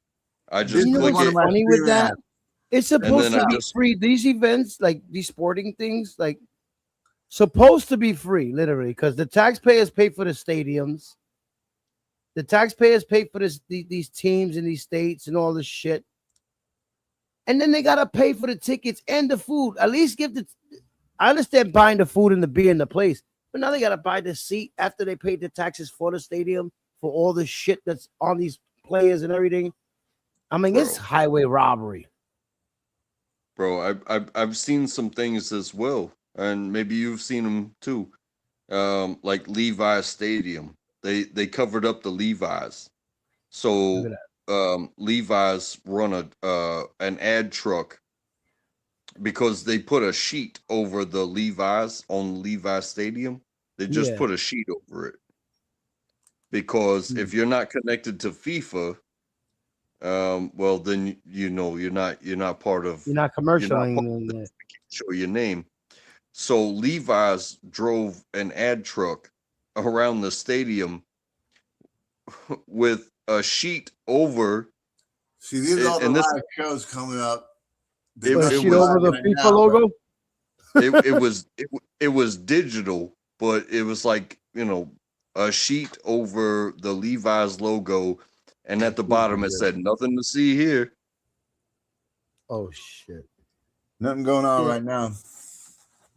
This
You know
click
what's
it.
funny with that? It's supposed
then
to
I
be
just-
free. These events, like these sporting things, like supposed to be free, literally, because the taxpayers pay for the stadiums. The taxpayers pay for these teams in these states and all this shit. And then they gotta pay for the tickets and the food. At least I understand buying the food and the beer in the place, but now they gotta buy the seat after they paid the taxes for the stadium for all the shit that's on these players and everything. I mean, it's
Bro.
highway robbery.
Bro, I've seen some things as well, and maybe you've seen them too. Like Levi's Stadium, they covered up the Levi's, so
Look
Levi's run an ad truck because they put a sheet over the Levi's on Levi's Stadium. They just
Yeah.
put a sheet over it because if you're not connected to FIFA, well then you know you're not part of.
You're not commercializing it.
Show your name. So Levi's drove an ad truck around the stadium with a sheet over.
see, these are all the
And this-
live shows coming up.
It-
Put a
it
sheet
was-
over the
right
FIFA
now,
logo.
It was digital, but it was like, you know, a sheet over the Levi's logo, and at the bottom it said nothing to see here.
Oh shit!
Nothing going on
Yeah.
right now.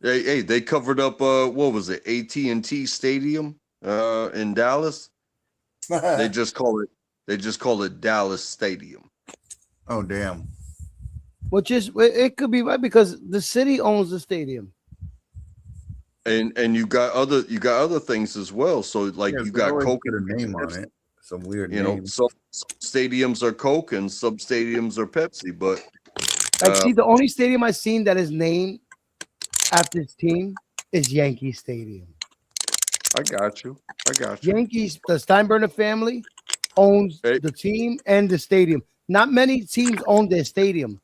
Hey, they covered up what was it, AT&T Stadium in Dallas. They just call it Dallas Stadium.
Oh damn.
Which is it could be right because the city owns the stadium.
And you got other things as well. So like
Yeah,
you
they
got
always
Coke
put a
and
name on
Pepsi.
it. Some weird
You know,
name.
some stadiums are Coke and some stadiums are Pepsi, but
Like, see, the only stadium I've seen that is named after its team is Yankee Stadium.
I got you.
Yankees, the Steinbrenner family owns
Hey.
the team and the stadium. Not many teams own their stadium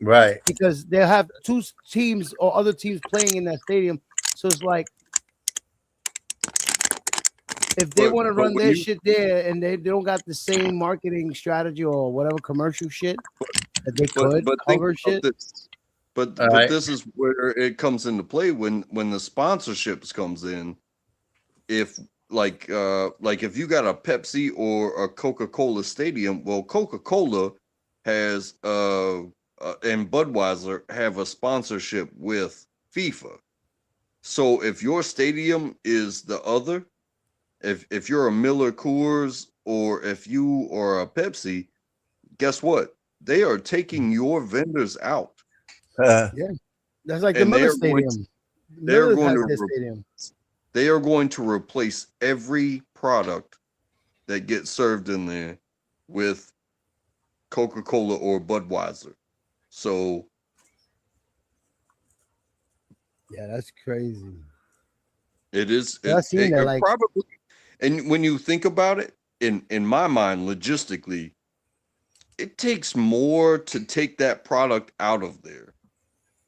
Right.
because they have two teams or other teams playing in that stadium. So it's like if they
But-
want to
but
run
when
their
you-
shit there and they don't got the same marketing strategy or whatever commercial shit that they could
think
cover
about
shit.
this. But
right.
this is where it comes into play when the sponsorships comes in. If like if you got a Pepsi or a Coca-Cola stadium, well, Coca-Cola has and Budweiser have a sponsorship with FIFA. So if your stadium is the other, if you're a Miller Coors or if you are a Pepsi, guess what? They are taking your vendors out.
That's like the
and
Miller
they're going
Stadium.
they're
Miller
going
has
to
their
re-
stadium.
They are going to replace every product that gets served in there with Coca-Cola or Budweiser. So
Yeah, that's crazy.
it is.
I seen that.
It
Like,
probably, and when you think about it, in my mind, logistically, it takes more to take that product out of there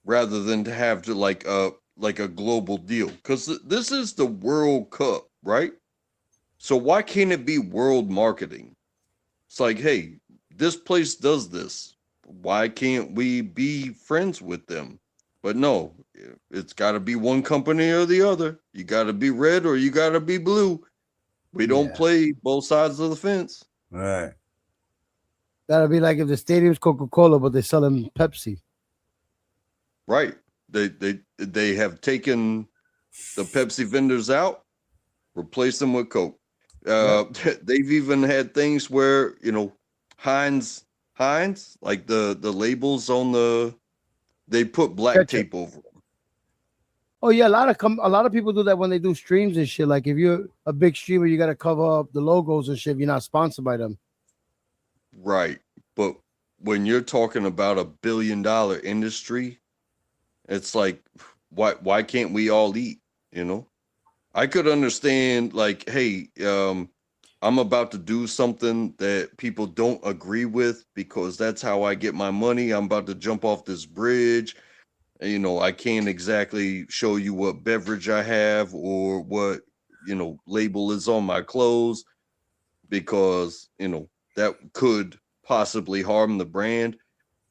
rather than to have to like a global deal, because this is the World Cup, right? So why can't it be world marketing? It's like, hey, this place does this. Why can't we be friends with them? But no, it's got to be one company or the other. You got to be red or you got to be blue. We don't
Yeah.
play both sides of the fence.
Right.
that'll be like if the stadium's Coca-Cola, but they're selling Pepsi.
Right. They have taken the Pepsi vendors out, replaced them with Coke. They've even had things where, Heinz, like the labels on they put black
Ketchup.
tape over them.
Oh yeah, a lot of people do that when they do streams and shit. Like if you're a big streamer, you got to cover up the logos and shit. If you're not sponsored by them.
Right. But when you're talking about $1 billion industry, it's like, why can't we all eat? I could understand, like, hey, I'm about to do something that people don't agree with because that's how I get my money. I'm about to jump off this bridge. I can't exactly show you what beverage I have or what, label is on my clothes because, that could possibly harm the brand.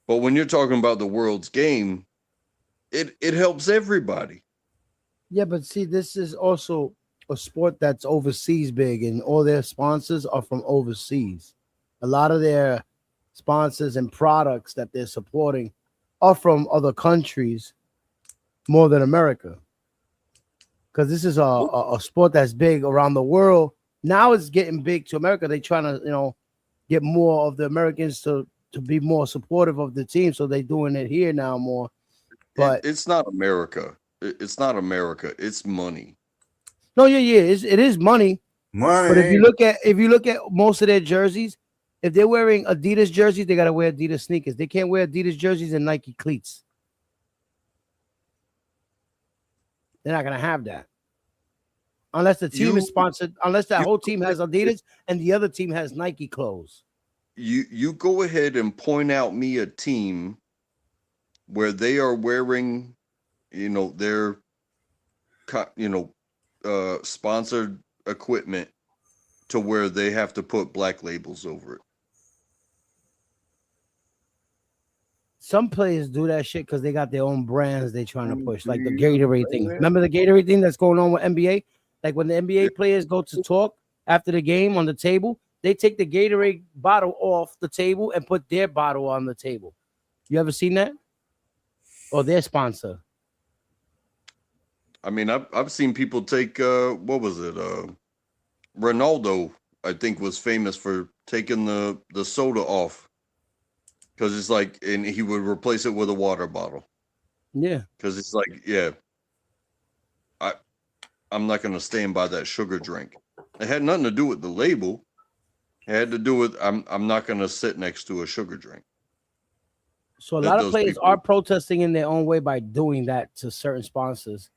But when you're talking about the world's game, it helps everybody.
Yeah, but see, this is also a sport that's overseas big, and all their sponsors are from overseas. A lot of their sponsors and products that they're supporting are from other countries more than America. Because this is a sport that's big around the world. Now it's getting big to America. They're trying to, get more of the Americans to be more supportive of the team. So they're doing it here now more. But
it's not America. It's not America. It's money.
no, yeah, it is money.
Money.
But if you look at most of their jerseys, if they're wearing Adidas jerseys, they gotta wear Adidas sneakers. They can't wear Adidas jerseys and Nike cleats. They're not gonna have that unless the team is sponsored. Unless that whole team has Adidas and the other team has Nike clothes.
You go ahead and point out me a team where they are wearing, their, sponsored equipment to where they have to put black labels over it.
Some players do that shit because they got their own brands they're trying to push, like the Gatorade thing. Remember the Gatorade thing that's going on with NBA? Like when the NBA players go to talk after the game on the table, they take the Gatorade bottle off the table and put their bottle on the table. You ever seen that? Or their sponsor?
I mean, I've seen people take what was it? Ronaldo, I think, was famous for taking the soda off because it's like, and he would replace it with a water bottle.
Yeah,
because it's like, yeah, I'm not gonna stand by that sugar drink. It had nothing to do with the label. It had to do with I'm not gonna sit next to a sugar drink.
So a lot of players are protesting in their own way by doing that to certain sponsors.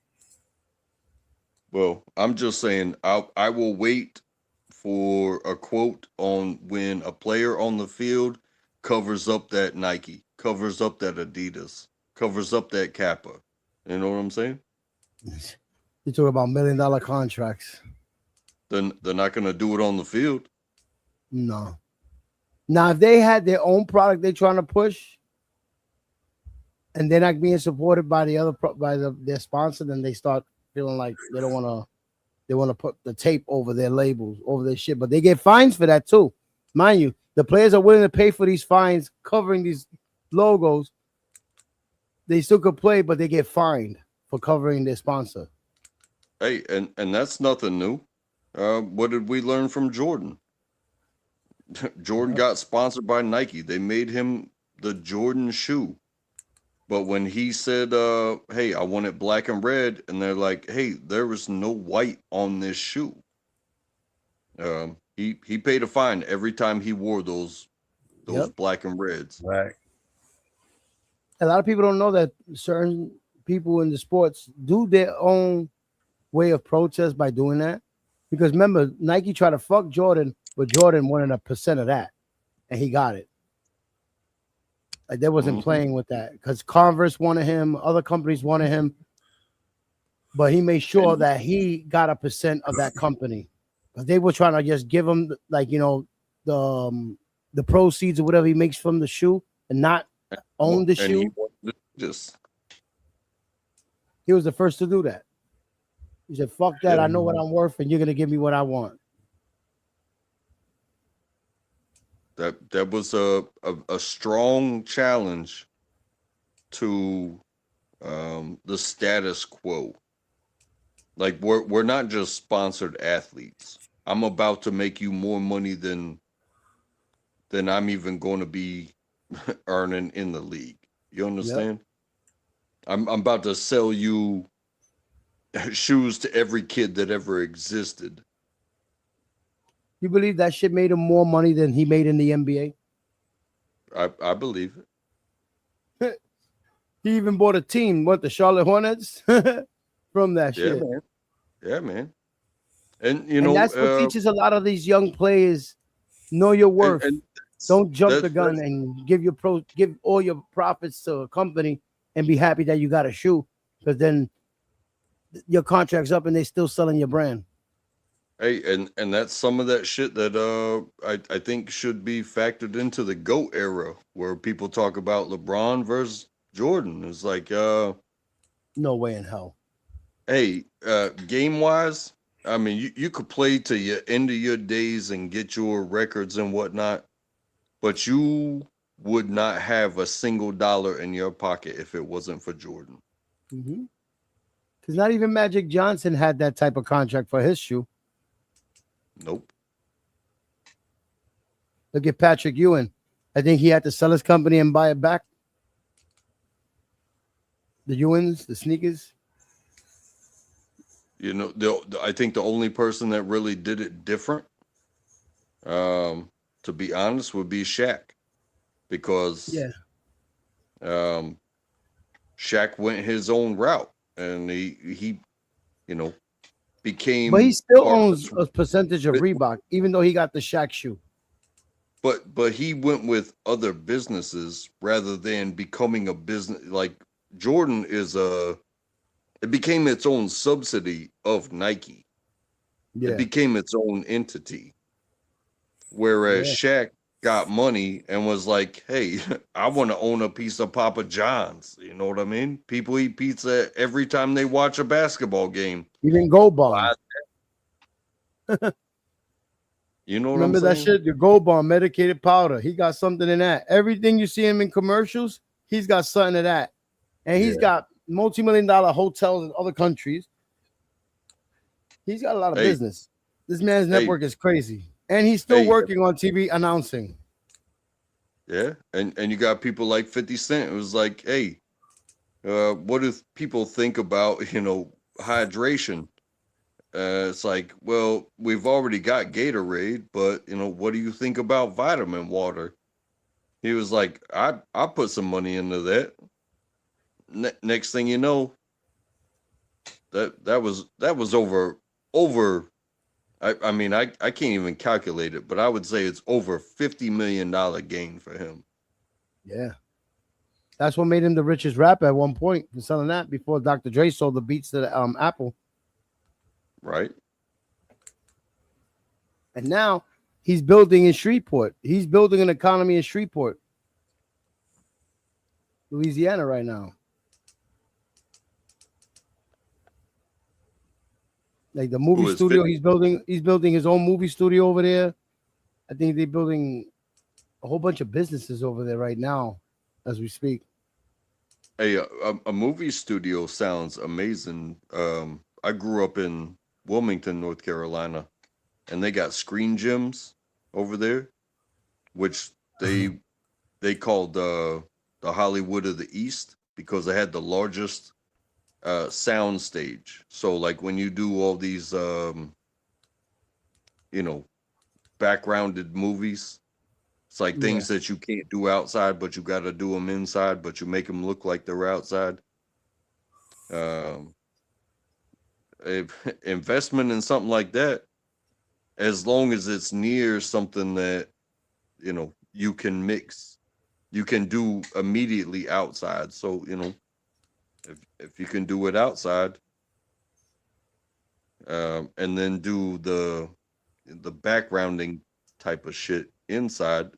Well, I'm just saying I will wait for a quote on when a player on the field covers up that Nike, covers up that Adidas, covers up that Kappa. You know what I'm saying?
You talk about $1 million contracts.
Then they're not going to do it on the field.
No. Now, if they had their own product they're trying to push, and they're not being supported by their sponsor, then they start feeling like they don't want to. They want to put the tape over their labels, over their shit, but they get fines for that too, mind you. The players are willing to pay for these fines covering these logos. They still could play, but they get fined for covering their sponsor.
Hey, and that's nothing new. What did we learn from Jordan? Jordan got sponsored by Nike. They made him the Jordan shoe. But when he said, hey, I want it black and red, and they're like, hey, there was no white on this shoe. He paid a fine every time he wore those those
Yep.
black and reds.
Right.
A lot of people don't know that certain people in the sports do their own way of protest by doing that. Because remember, Nike tried to fuck Jordan, but Jordan wanted 1% of that, and he got it. Like they wasn't
Mhm.
playing with that because Converse wanted him, other companies wanted him, but he made sure that he got 1% of that company. Because they were trying to just give him the proceeds or whatever he makes from the shoe and not own the
And he
shoe.
wanted to just
He was the first to do that. He said, "Fuck that! I know what I'm worth, and you're gonna give me what I want."
that was a strong challenge to the status quo. Like we're not just sponsored athletes. I'm about to make you more money than I'm even going to be earning in the league. You understand? I'm about to sell you shoes to every kid that ever existed.
You believe that shit made him more money than he made in the NBA?
I believe it.
He even bought a team, what, the Charlotte Hornets, from that
Yeah,
shit.
man. Yeah, man. And
And that's what teaches a lot of these young players: know your worth.
and
Don't jump the
that's-
gun and give all your profits to a company and be happy that you got a shoe, because then your contract's up and they still selling your brand.
Hey, and that's some of that shit that I think should be factored into the GOAT era, where people talk about LeBron versus Jordan. It's like
No way in hell.
hey, game wise, I mean you could play to your end of your days and get your records and whatnot, but you would not have a single dollar in your pocket if it wasn't for Jordan.
Because not even Magic Johnson had that type of contract for his shoe.
Nope.
Look at Patrick Ewing. I think he had to sell his company and buy it back. The Ewings, the sneakers.
You know, I think the only person that really did it different, to be honest, would be Shaq, because Shaq went his own route, and he became.
But he still
part of
owns
the-
a percentage of Reebok, even though he got the Shaq shoe.
But he went with other businesses rather than becoming a business. Like Jordan it became its own subsidy of Nike.
Yeah.
It became its own entity. Whereas Shaq got money and was like, hey, I want to own a piece of Papa John's. You know what I mean? People eat pizza every time they watch a basketball game.
Even Gold Bond.
You know what
Remember
I'm
that
saying?
shit? The Gold Bond medicated powder. He got something in that. Everything you see him in commercials, he's got something of that. And he's got multi-million-dollar hotels in other countries. He's got a lot of business. This man's network is crazy. And he's still working on TV announcing.
Yeah. And you got people like 50 Cent. It was like, hey, what do people think about, hydration? It's like, well, we've already got Gatorade, but what do you think about vitamin water? He was like, I put some money into that. Next thing you know, that was over. I mean, I can't even calculate it, but I would say it's over $50 million gain for him.
Yeah. That's what made him the richest rapper at one point for selling that before Dr. Dre sold the beats to Apple.
Right.
And now he's building in Shreveport. He's building an economy in Shreveport, Louisiana right now. Like the movie studio he's building his own movie studio over there. I think they're building a whole bunch of businesses over there right now as we speak.
Hey, a movie studio sounds amazing. I grew up in Wilmington, North Carolina, and they got Screen Gems over there, which they called the Hollywood of the East because they had the largest sound stage. So like when you do all these backgrounded movies, It's like things that you can't do outside, but you got to do them inside, but you make them look like they're outside. Investment in something like that, as long as it's near something that, you know, you can mix, you can do immediately outside. So, you know, if you can do it outside, and then do the backgrounding type of shit inside.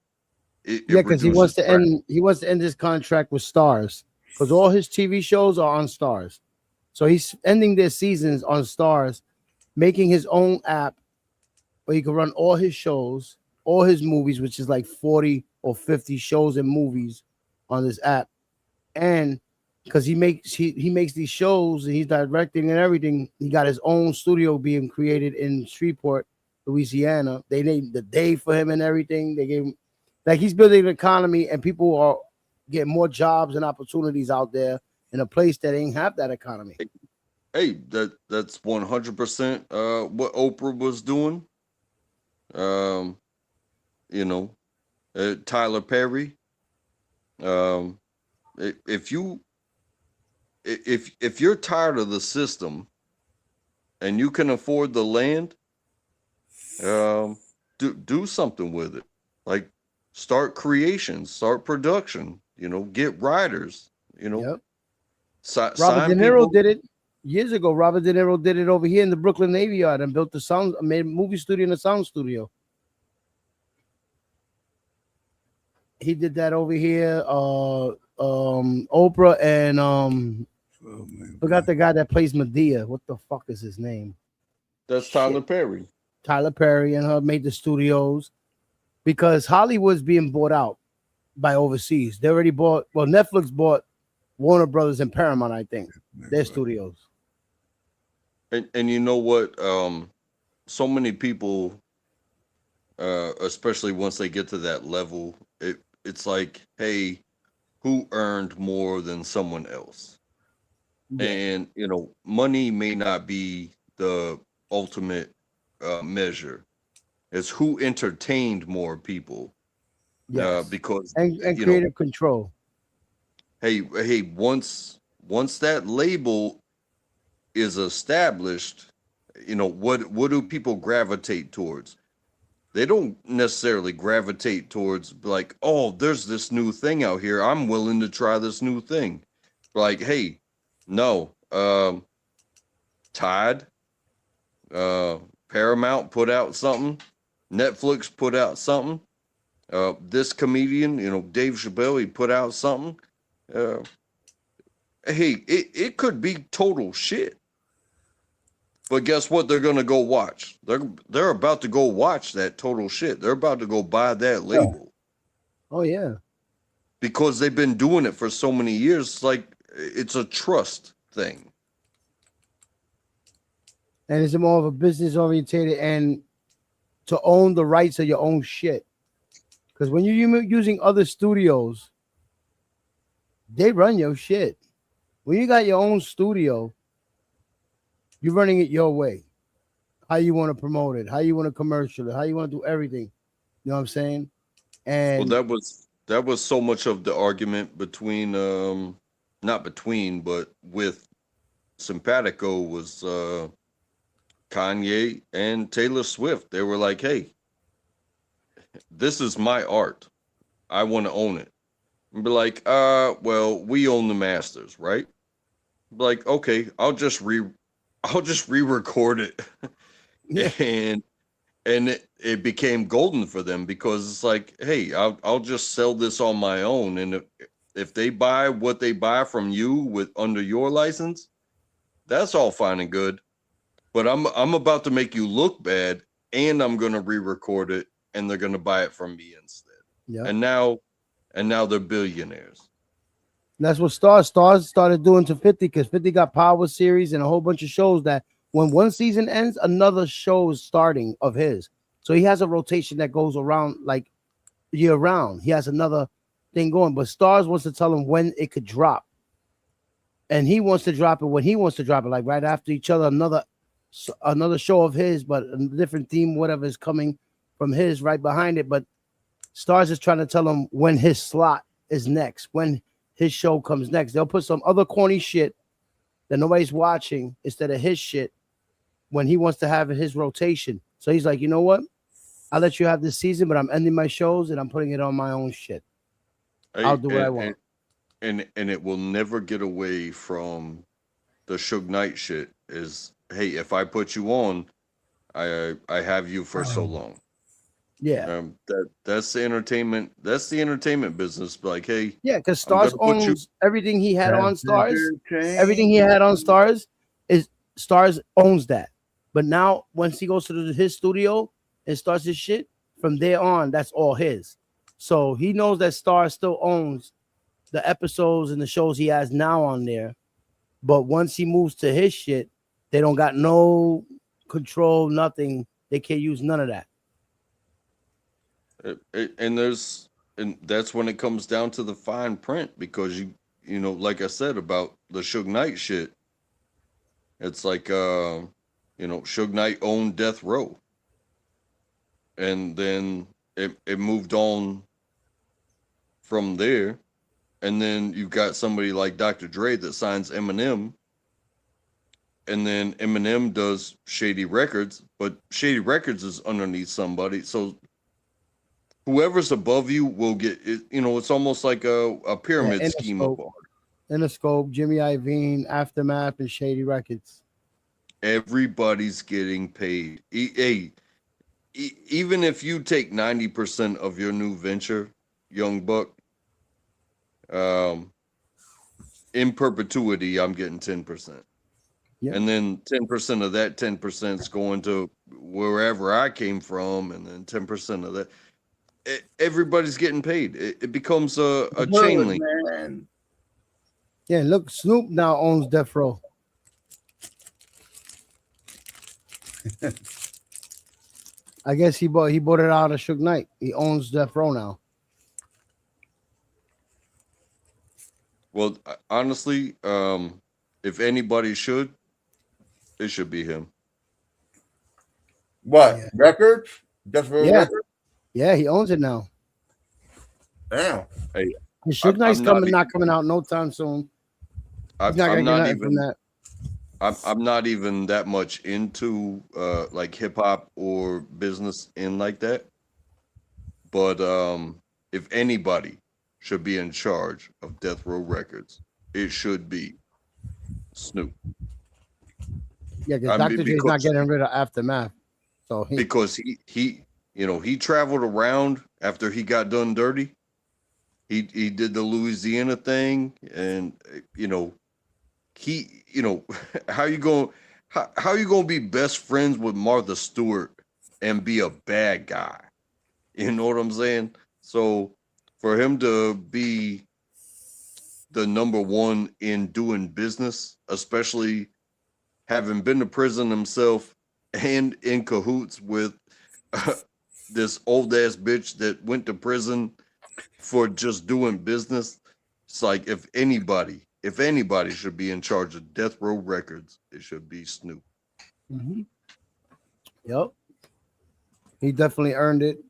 Because he wants to end his contract with Stars, because all his TV shows are on Stars. So he's ending their seasons on Stars, making his own app where he can run all his shows, all his movies, which is like 40 or 50 shows and movies on this app. And because he makes these shows and he's directing and everything, he got his own studio being created in Shreveport, Louisiana. They named the day for him and everything. They gave him, like, he's building an economy, and people are getting more jobs and opportunities out there in a place that ain't have that economy.
Hey, that's 100% what Oprah was doing. You know, Tyler Perry. If you're tired of the system and you can afford the land, do something with it. Like, start creation, start production, you know, get writers, you know.
Yep.
Robert
De Niro did it years ago. Robert De Niro did it over here in the Brooklyn Navy Yard and made a movie studio and a sound studio. He did that over here. Oprah and forgot the guy that plays Medea. What the fuck is his name?
That's Tyler Perry.
Tyler Perry and her made the studios, because Hollywood's being bought out by overseas. They already bought. Well, Netflix bought Warner Brothers and Paramount, I think, their studios.
And you know what? So many people, especially once they get to that level, it's like, hey, who earned more than someone else? Yeah. And, you know, money may not be the ultimate measure. It's who entertained more people.
Yes.
Because
and creative control.
Hey, once that label is established, you know, what do people gravitate towards? They don't necessarily gravitate towards like, oh, there's this new thing out here, I'm willing to try this new thing. Like, hey, no, Tide, Paramount put out something, Netflix put out something, this comedian, you know, Dave Chappelle, he put out something. Hey, it could be total shit, but guess what? They're gonna go watch. They're about to go watch that total shit. They're about to go buy that label.
Oh yeah,
because they've been doing it for so many years. Like, it's a trust thing,
and it's more of a business orientated and to own the rights of your own shit. Because when you're using other studios, they run your shit. When you got your own studio, you're running it your way. How you want to promote it, how you want to commercial it, how you want to do everything. You know what I'm saying? And
well, that was so much of the argument between not between, but with Simpatico was Kanye and Taylor Swift. They were like, hey, this is my art. I want to own it. And be like, well, we own the masters, right? Be like, okay, I'll just re-record it.
Yeah.
And it became golden for them, because it's like, hey, I'll just sell this on my own, and if they buy what they buy from you with under your license, that's all fine and good. But I'm about to make you look bad, and I'm gonna re-record it, and they're gonna buy it from me instead.
Yeah.
And now they're billionaires.
That's what Stars started doing to 50, because 50 got Power Series and a whole bunch of shows that when one season ends, another show is starting of his. So he has a rotation that goes around like year round. He has another thing going, but Stars wants to tell him when it could drop. And he wants to drop it when he wants to drop it, like right after each other, another show of his, but a different theme, whatever is coming from his right behind it. But Stars is trying to tell him when his slot is next, when his show comes next. They'll put some other corny shit that nobody's watching instead of his shit when he wants to have his rotation. So he's like, you know what? I'll let you have this season, but I'm ending my shows and I'm putting it on my own shit. I'll do what I want.
And it will never get away from the Suge Knight shit. Is, hey, if I put you on, I have you for so long.
Yeah.
That's the entertainment. That's the entertainment business. Like, hey,
Yeah, because Stars owns everything he had on Stars. Everything he had on Stars is Stars owns that. But now, once he goes to his studio and starts his shit, from there on, that's all his. So he knows that Stars still owns the episodes and the shows he has now on there. But once he moves to his shit, they don't got no control, nothing. They can't use none of that.
And that's when it comes down to the fine print, because you know, like I said about the Suge Knight shit, it's like you know, Suge Knight owned Death Row, and then it moved on from there, and then you got somebody like Dr. Dre that signs Eminem, and then Eminem does Shady Records, but Shady Records is underneath somebody, so whoever's above you will get it. You know, it's almost like a pyramid scheme of art.
Interscope, Jimmy Iovine, Aftermath, and Shady Records.
Everybody's getting paid. Even if you take 90% of your new venture, Young Buck, in perpetuity, I'm getting 10%.
Yep.
And then 10% of that 10% is going to wherever I came from, and then 10% of that. Everybody's getting paid. It becomes a chain link.
Man.
Yeah, look, Snoop now owns Death Row. I guess he bought it out of Suge Knight. He owns Death Row now.
Well, honestly, if anybody should, it should be him.
What?
Yeah.
Records? Just for
Yeah.
records?
Yeah, he owns it now.
Damn.
Hey,
And Suge Knight's
I'm not
not coming out no time soon. He's not gonna get nothing from that.
I'm not even that much into like hip hop or business in like that. But if anybody should be in charge of Death Row Records, it should be Snoop.
Yeah, because Dr. Dre's not getting rid of Aftermath. So
because he you know, he traveled around after he got done dirty. He did the Louisiana thing, and you know, how you gonna be best friends with Martha Stewart and be a bad guy? You know what I'm saying? So for him to be the number one in doing business, especially having been to prison himself and in cahoots with this old ass bitch that went to prison for just doing business, it's like if anybody should be in charge of Death Row Records, it should be Snoop.
Mm-hmm. Yep. He definitely earned it.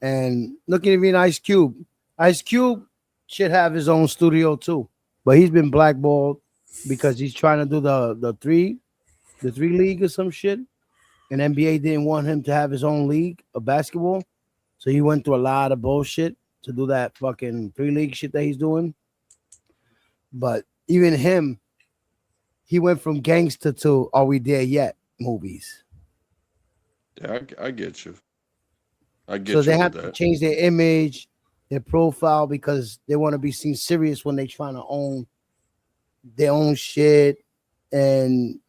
And looking at me, Ice Cube. Ice Cube should have his own studio too, but he's been blackballed because he's trying to do the three league or some shit, and NBA didn't want him to have his own league of basketball, so he went through a lot of bullshit to do that fucking 3 league shit that he's doing. But even him, he went from gangster to Are We There Yet movies.
Yeah, I get you. I get
So
you.
they
with
have
that.
to change their image, their profile, because they want to be seen serious when they trying to own their own shit. And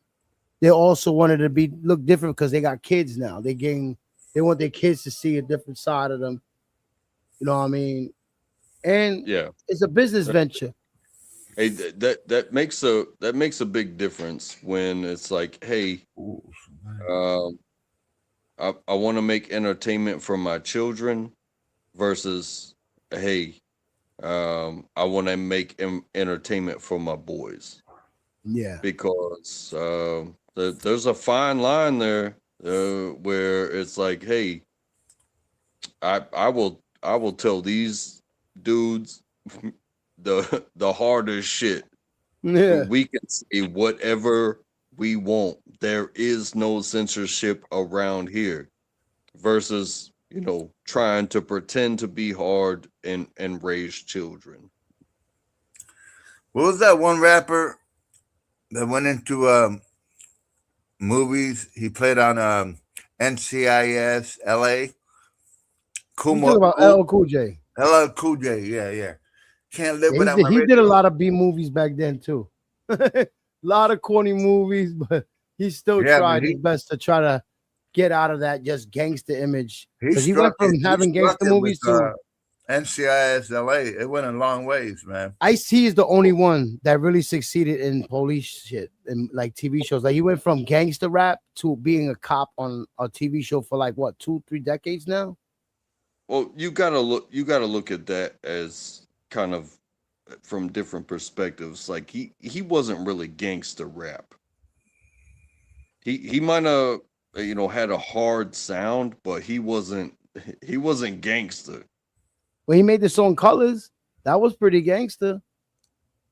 they also wanted to look different because they got kids now. They want their kids to see a different side of them. You know what I mean? And
Yeah,
it's a business venture.
hey, that makes a big difference when it's like, hey, I want to make entertainment for my children versus, hey, I want to make entertainment for my boys.
Yeah.
Because there's a fine line there where it's like, hey, I will tell these dudes the hardest shit.
Yeah.
We can say whatever we want. There is no censorship around here versus, trying to pretend to be hard and raise children.
What was that one rapper that went into movies? He played on NCIS LA.
You
Kumo,
talking about LL Cool J?
LL Cool J. Yeah. Can't live
Yeah,
without my
he did a
radio.
lot of B movies back then too. A lot of corny movies, but he still
Yeah, but
tried his best to try to get out of that just gangster image.
he
Because he went
struck it.
from
He
having
struck
gangster
it
movies
with
to
NCIS LA. It went a long ways, man.
Ice-T is the only one that really succeeded in police shit and like TV shows. Like he went from gangster rap to being a cop on a TV show for like what 2-3 decades now.
Well, you gotta look at that as kind of from different perspectives. Like he wasn't really gangster rap. He might have had a hard sound, but he wasn't gangster.
When he made the song Colors, that was pretty gangster.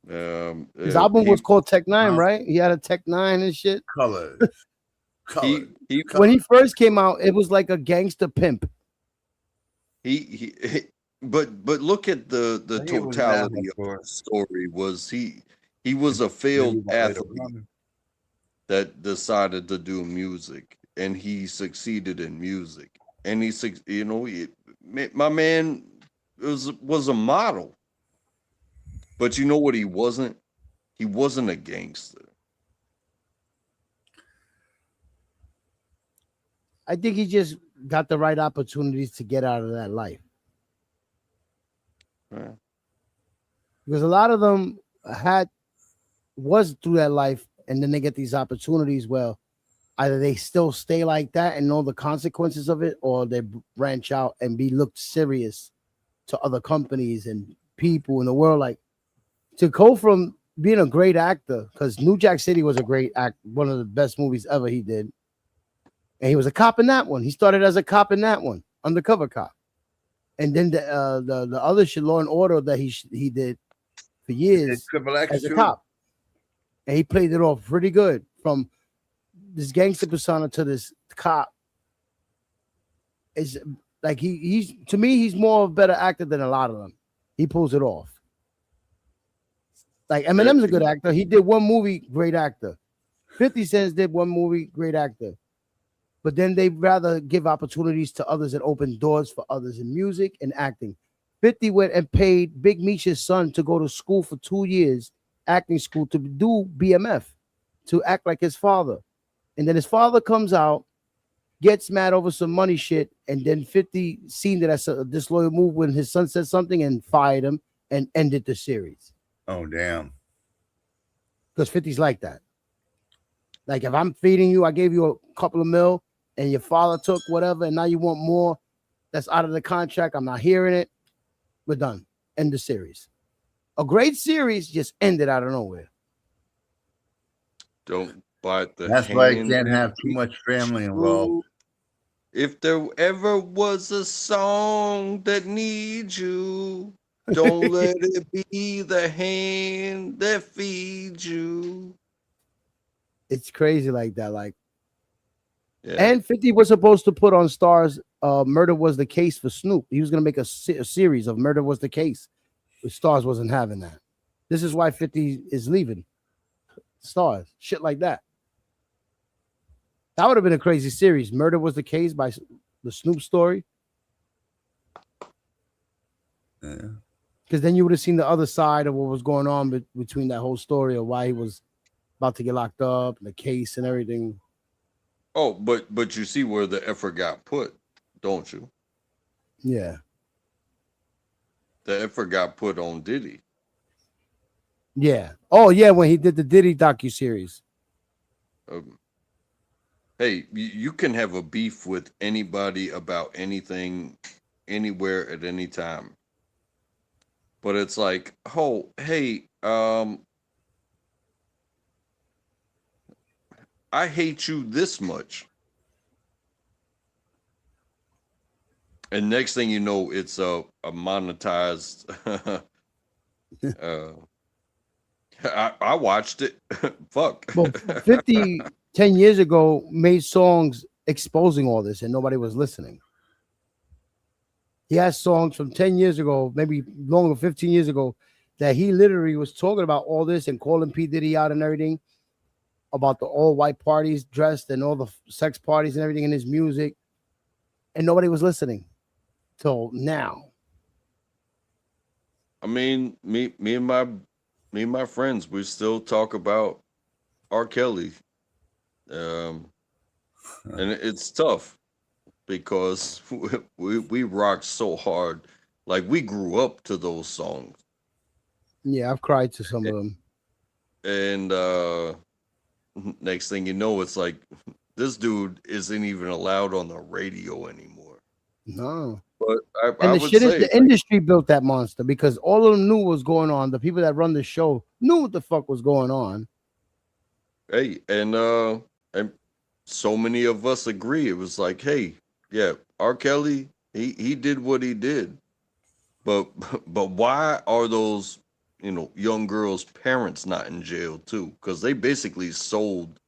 His album was called Tech Nine, right? He had a Tech Nine and shit.
Colors.
When he first came out, it was like a gangster pimp.
But look at the totality of the story. He was a failed athlete that decided to do music, and he succeeded in music, and my man was a model. But you know what he wasn't? He wasn't a gangster.
I think he just got the right opportunities to get out of that life.
Right.
Because a lot of them was through that life, and then they get these opportunities. Well, either they still stay like that and know the consequences of it, or they branch out and be looked serious to other companies and people in the world. Like to go from being a great actor, because New Jack City was a great act, one of the best movies ever he did. And he was a cop in that one. He started as a cop in that one, undercover cop. And then the other shit, Law and Order, that he did for years as a cop. And he played it off pretty good, from this gangster persona to this cop. Is like he's to me, he's more of a better actor than a lot of them. He pulls it off. Like Eminem's a good actor. He did one movie, great actor. 50 Cent did one movie, great actor. But then they'd rather give opportunities to others and open doors for others in music and acting. 50 went and paid Big Meech's son to go to school for 2 years, acting school, to do BMF, to act like his father. And then his father comes out, gets mad over some money shit, and then 50 seen that as a disloyal move when his son said something and fired him and ended the series.
Oh, damn.
Because 50's like that. Like if I'm feeding you, I gave you a couple of mil, and your father took whatever, and now you want more, that's out of the contract. I'm not hearing it. We're done. End the series. A great series just ended out of nowhere.
Don't bite the
That's
hand.
why you can't have too much family involved.
If there ever was a song that needs you, don't let it be the hand that feeds you.
It's crazy like that. Like,
Yeah.
and 50 was supposed to put on Stars Murder Was the Case for Snoop. He was going to make a series of Murder Was the Case. But Stars wasn't having that. This is why 50 is leaving Stars. Shit like that. That would have been a crazy series. Murder Was the Case by the Snoop story.
Yeah.
Because then you would have seen the other side of what was going on between that whole story of why he was about to get locked up, and the case and everything.
Oh, but you see where the effort got put, don't you?
Yeah.
The effort got put on Diddy.
Yeah. Oh, yeah, when he did the Diddy docuseries.
Hey, you can have a beef with anybody about anything, anywhere, at any time. But it's like, oh, hey, I hate you this much. And next thing you know, it's a monetized. I watched it. Fuck.
Well, 50, 10 years ago made songs exposing all this and nobody was listening. He has songs from 10 years ago, maybe longer, 15 years ago, that he literally was talking about all this and calling P. Diddy out and everything about the all white parties dressed and all the sex parties and everything in his music. And nobody was listening till now.
I mean, me and my friends, we still talk about R. Kelly. And it's tough because we rocked so hard. Like we grew up to those songs.
Yeah, I've cried to some of them.
And next thing you know, it's like this dude isn't even allowed on the radio anymore.
No.
But I
And the
would
shit
say,
is the
like,
industry built that monster because all of them knew what was going on. The people that run the show knew what the fuck was going on.
hey, and so many of us agree. It was like, hey, yeah, R. Kelly, he did what he did. But why are those, young girls' parents not in jail too? Because they basically sold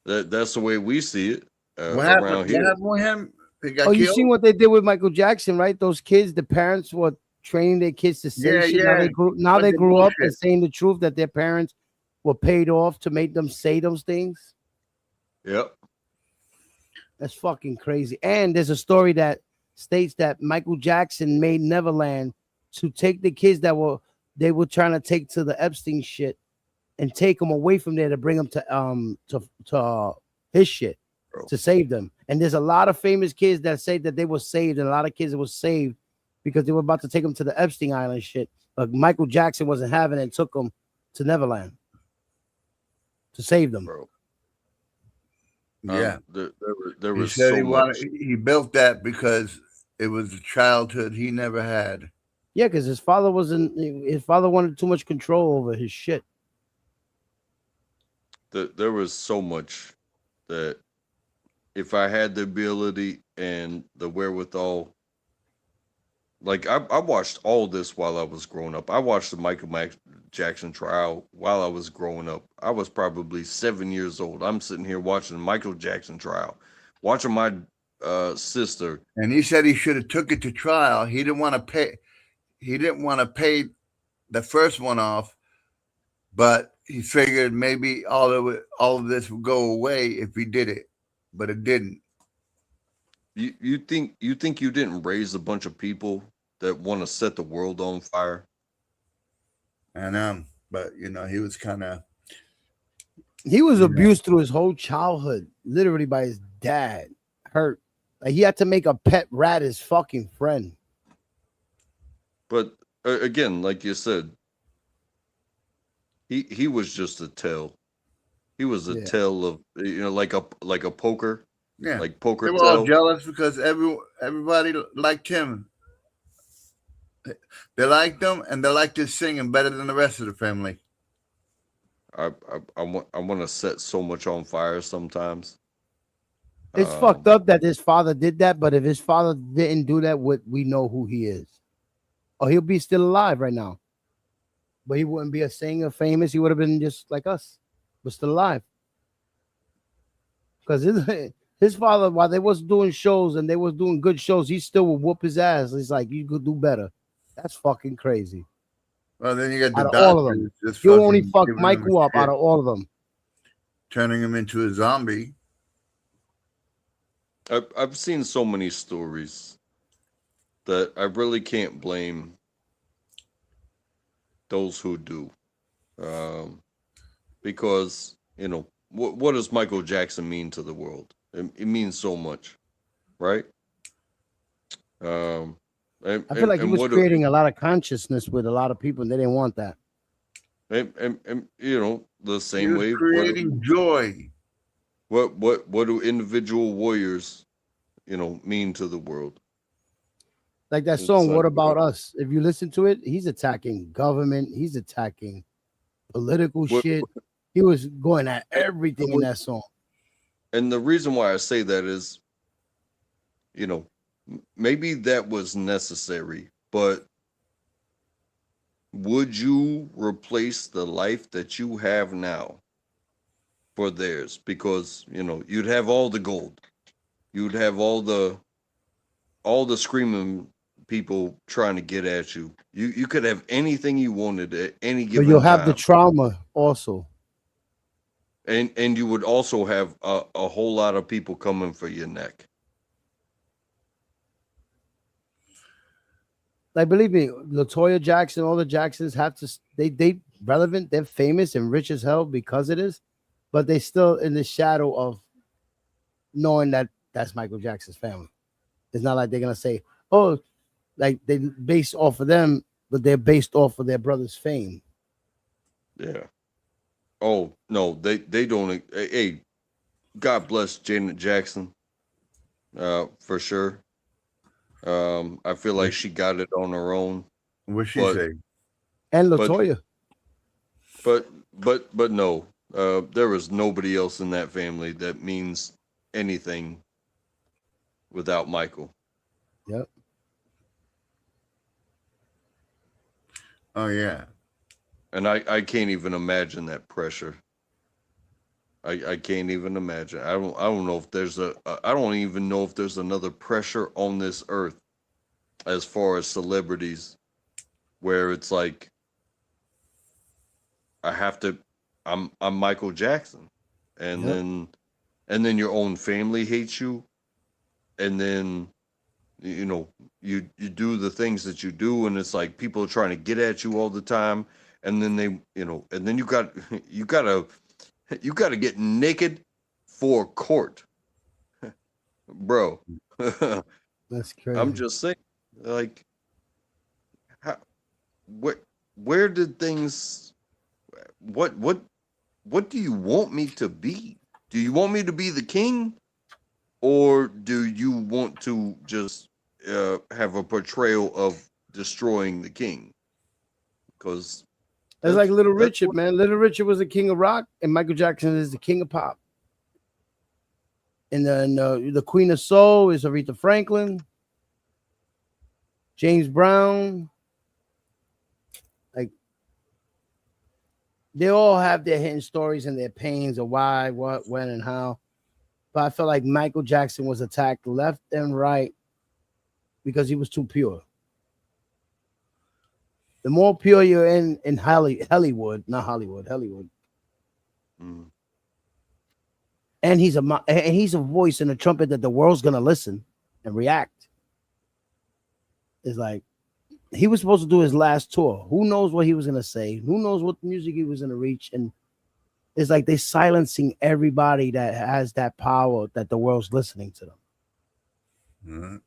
that. That's the way we see it
What
around
happened?
here.
What happened with him? He got
Oh, you
killed?
seen what they did with Michael Jackson, right? Those kids, the parents were training their kids to say
Yeah,
shit. Now
yeah.
they grew. Now
Bunch
they
of
grew up and
bullshit.
saying the truth that their parents were paid off to make them say those things.
Yep.
That's fucking crazy. And there's a story that states that Michael Jackson made Neverland to take the kids that they were trying to take to the Epstein shit and take them away from there to bring them to his shit
Bro.
to save them. And there's a lot of famous kids that say that they were saved, and a lot of kids that were saved because they were about to take them to the Epstein Island shit. But Michael Jackson wasn't having it and took them to Neverland to save them.
Bro.
Yeah.
There
He
was
said
so much.
he built that because it was a childhood he never had.
Yeah, because his father wanted too much control over his shit.
There was so much that if I had the ability and the wherewithal, like I watched all this while I was growing up. I watched the Michael Jackson trial while I was growing up. I was probably 7 years old. I'm sitting here watching the Michael Jackson trial, watching my sister.
And he said he should have took it to trial. He didn't want to pay. He didn't want to pay the first one off, but he figured maybe all of this would go away if he did it, but it didn't.
You think you didn't raise a bunch of people that want to set the world on fire?
And but he was kind of
He was abused through his whole childhood, literally by his dad. Hurt. Like he had to make a pet rat his fucking friend.
But again, like you said, he was just a tell. He was a tell of like a poker,
yeah.
like poker
They were all
tell.
jealous because everybody liked him. They liked him, and they liked his singing better than the rest of the family.
I want to set so much on fire sometimes.
It's fucked up that his father did that, but if his father didn't do that, we know who he is. Or he'll be still alive right now. But he wouldn't be a singer famous. He would have been just like us, but still alive. Because his father, while they was doing shows and they was doing good shows, he still would whoop his ass. He's like, you could do better. That's fucking crazy.
Well, then you got
Out
the
of all of them,
doctors just
you only
fucking
fuck
giving him
Michael up
shit,
out of all of them.
turning him into a zombie.
I've seen so many stories that I really can't blame those who do, because what does Michael Jackson mean to the world? It means so much, right?
I feel like he was creating a lot of consciousness with a lot of people, and they didn't want that.
And the
He
same
was
way.
creating joy.
What do individual warriors, mean to the world?
Like that
It's
song,
like,
What About Us? If you listen to it, he's attacking government. He's attacking political shit. He was going at everything in that song.
And the reason why I say that is, maybe that was necessary, but would you replace the life that you have now for theirs? Because, you know, you'd have all the gold. You'd have all the screaming people trying to get at you. You could have anything you wanted at any
But
given
you'll have the
time.
trauma also.
And you would also have a whole lot of people coming for your neck.
Like, believe me, Latoya Jackson, all the Jacksons have to. They relevant. They're famous and rich as hell because it is, but they still in the shadow of knowing that that's Michael Jackson's family. It's not like they're gonna say, "Oh, like they based off of them," but they're based off of their brother's fame.
Yeah. Oh no, they don't. Hey, God bless Janet Jackson. For sure. I feel like she got it on her own.
What she
But-
say?
And
But-
Latoya.
But no, there was nobody else in that family that means anything without Michael.
Yep.
Oh yeah.
And I can't even imagine that pressure. I can't even imagine. I don't know if there's I don't even know if there's another pressure on this earth as far as celebrities where it's like I'm Michael Jackson, and
Yep.
then your own family hates you, and then you know you do the things that you do, and it's like people are trying to get at you all the time, and then they and then you gotta get naked for court, bro.
That's crazy.
I'm just saying, like, where did things? What do you want me to be? Do you want me to be the king, or do you want to just have a portrayal of destroying the king? Because
It's like Little
that's
Richard, man. Little Richard was the king of rock, and Michael Jackson is the king of pop. And then the Queen of Soul is Aretha Franklin, James Brown. Like, they all have their hidden stories and their pains of why, what, when, and how. But I felt like Michael Jackson was attacked left and right because he was too pure. The more pure you're in Hollywood, not Hollywood, Hollywood.
Mm.
And he's a voice and a trumpet that the world's gonna listen and react. It's like he was supposed to do his last tour. Who knows what he was gonna say? Who knows what music he was gonna reach? And it's like they're silencing everybody that has that power that the world's listening to them.
Mhm.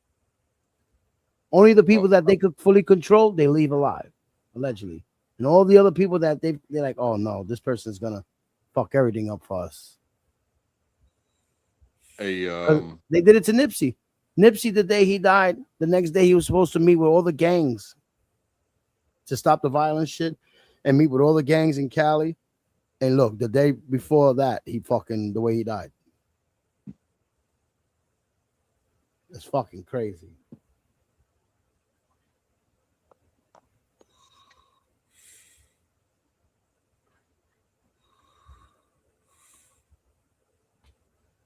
Only the people that they could fully control, they leave alive, allegedly. And all the other people that they're like, oh no, this person's gonna fuck everything up for us. They did it to Nipsey. Nipsey, the day he died, the next day he was supposed to meet with all the gangs to stop the violent shit and meet with all the gangs in Cali. And look, the day before that, the way he died. It's fucking crazy.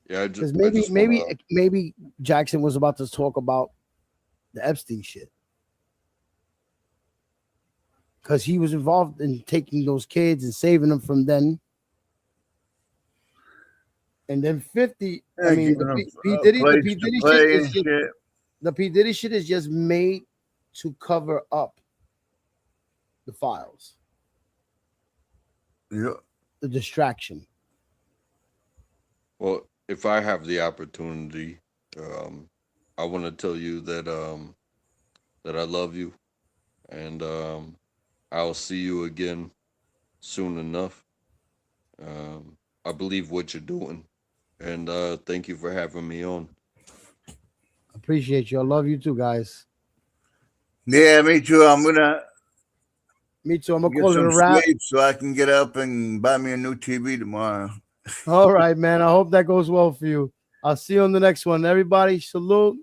Yeah,
Because maybe Jackson was about to talk about the Epstein shit. Because he was involved in taking those kids and saving them from then. And then 50, I mean, the P. Diddy shit is just made to cover up the files,
Yeah.
the distraction.
Well, if I have the opportunity, I want to tell you that that I love you, and I'll see you again soon enough. I believe what you're doing, and thank you for having me on.
Appreciate you. I love you too, guys.
Yeah, me too.
Me too. I'm gonna
Get
call it a
some
wrap.
sleep so I can get up and buy me a new TV tomorrow.
All right, man. I hope that goes well for you. I'll see you on the next one. Everybody, salute.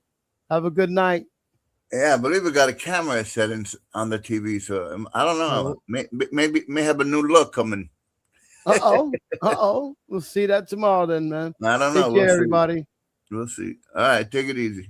Have a good night.
Yeah, I believe we got a camera settings on the TV, so I don't know. May have a new look coming.
Uh-oh. We'll see that tomorrow then, man.
I don't
Take
know.
care,
We'll see.
everybody.
We'll see. All right, take it easy.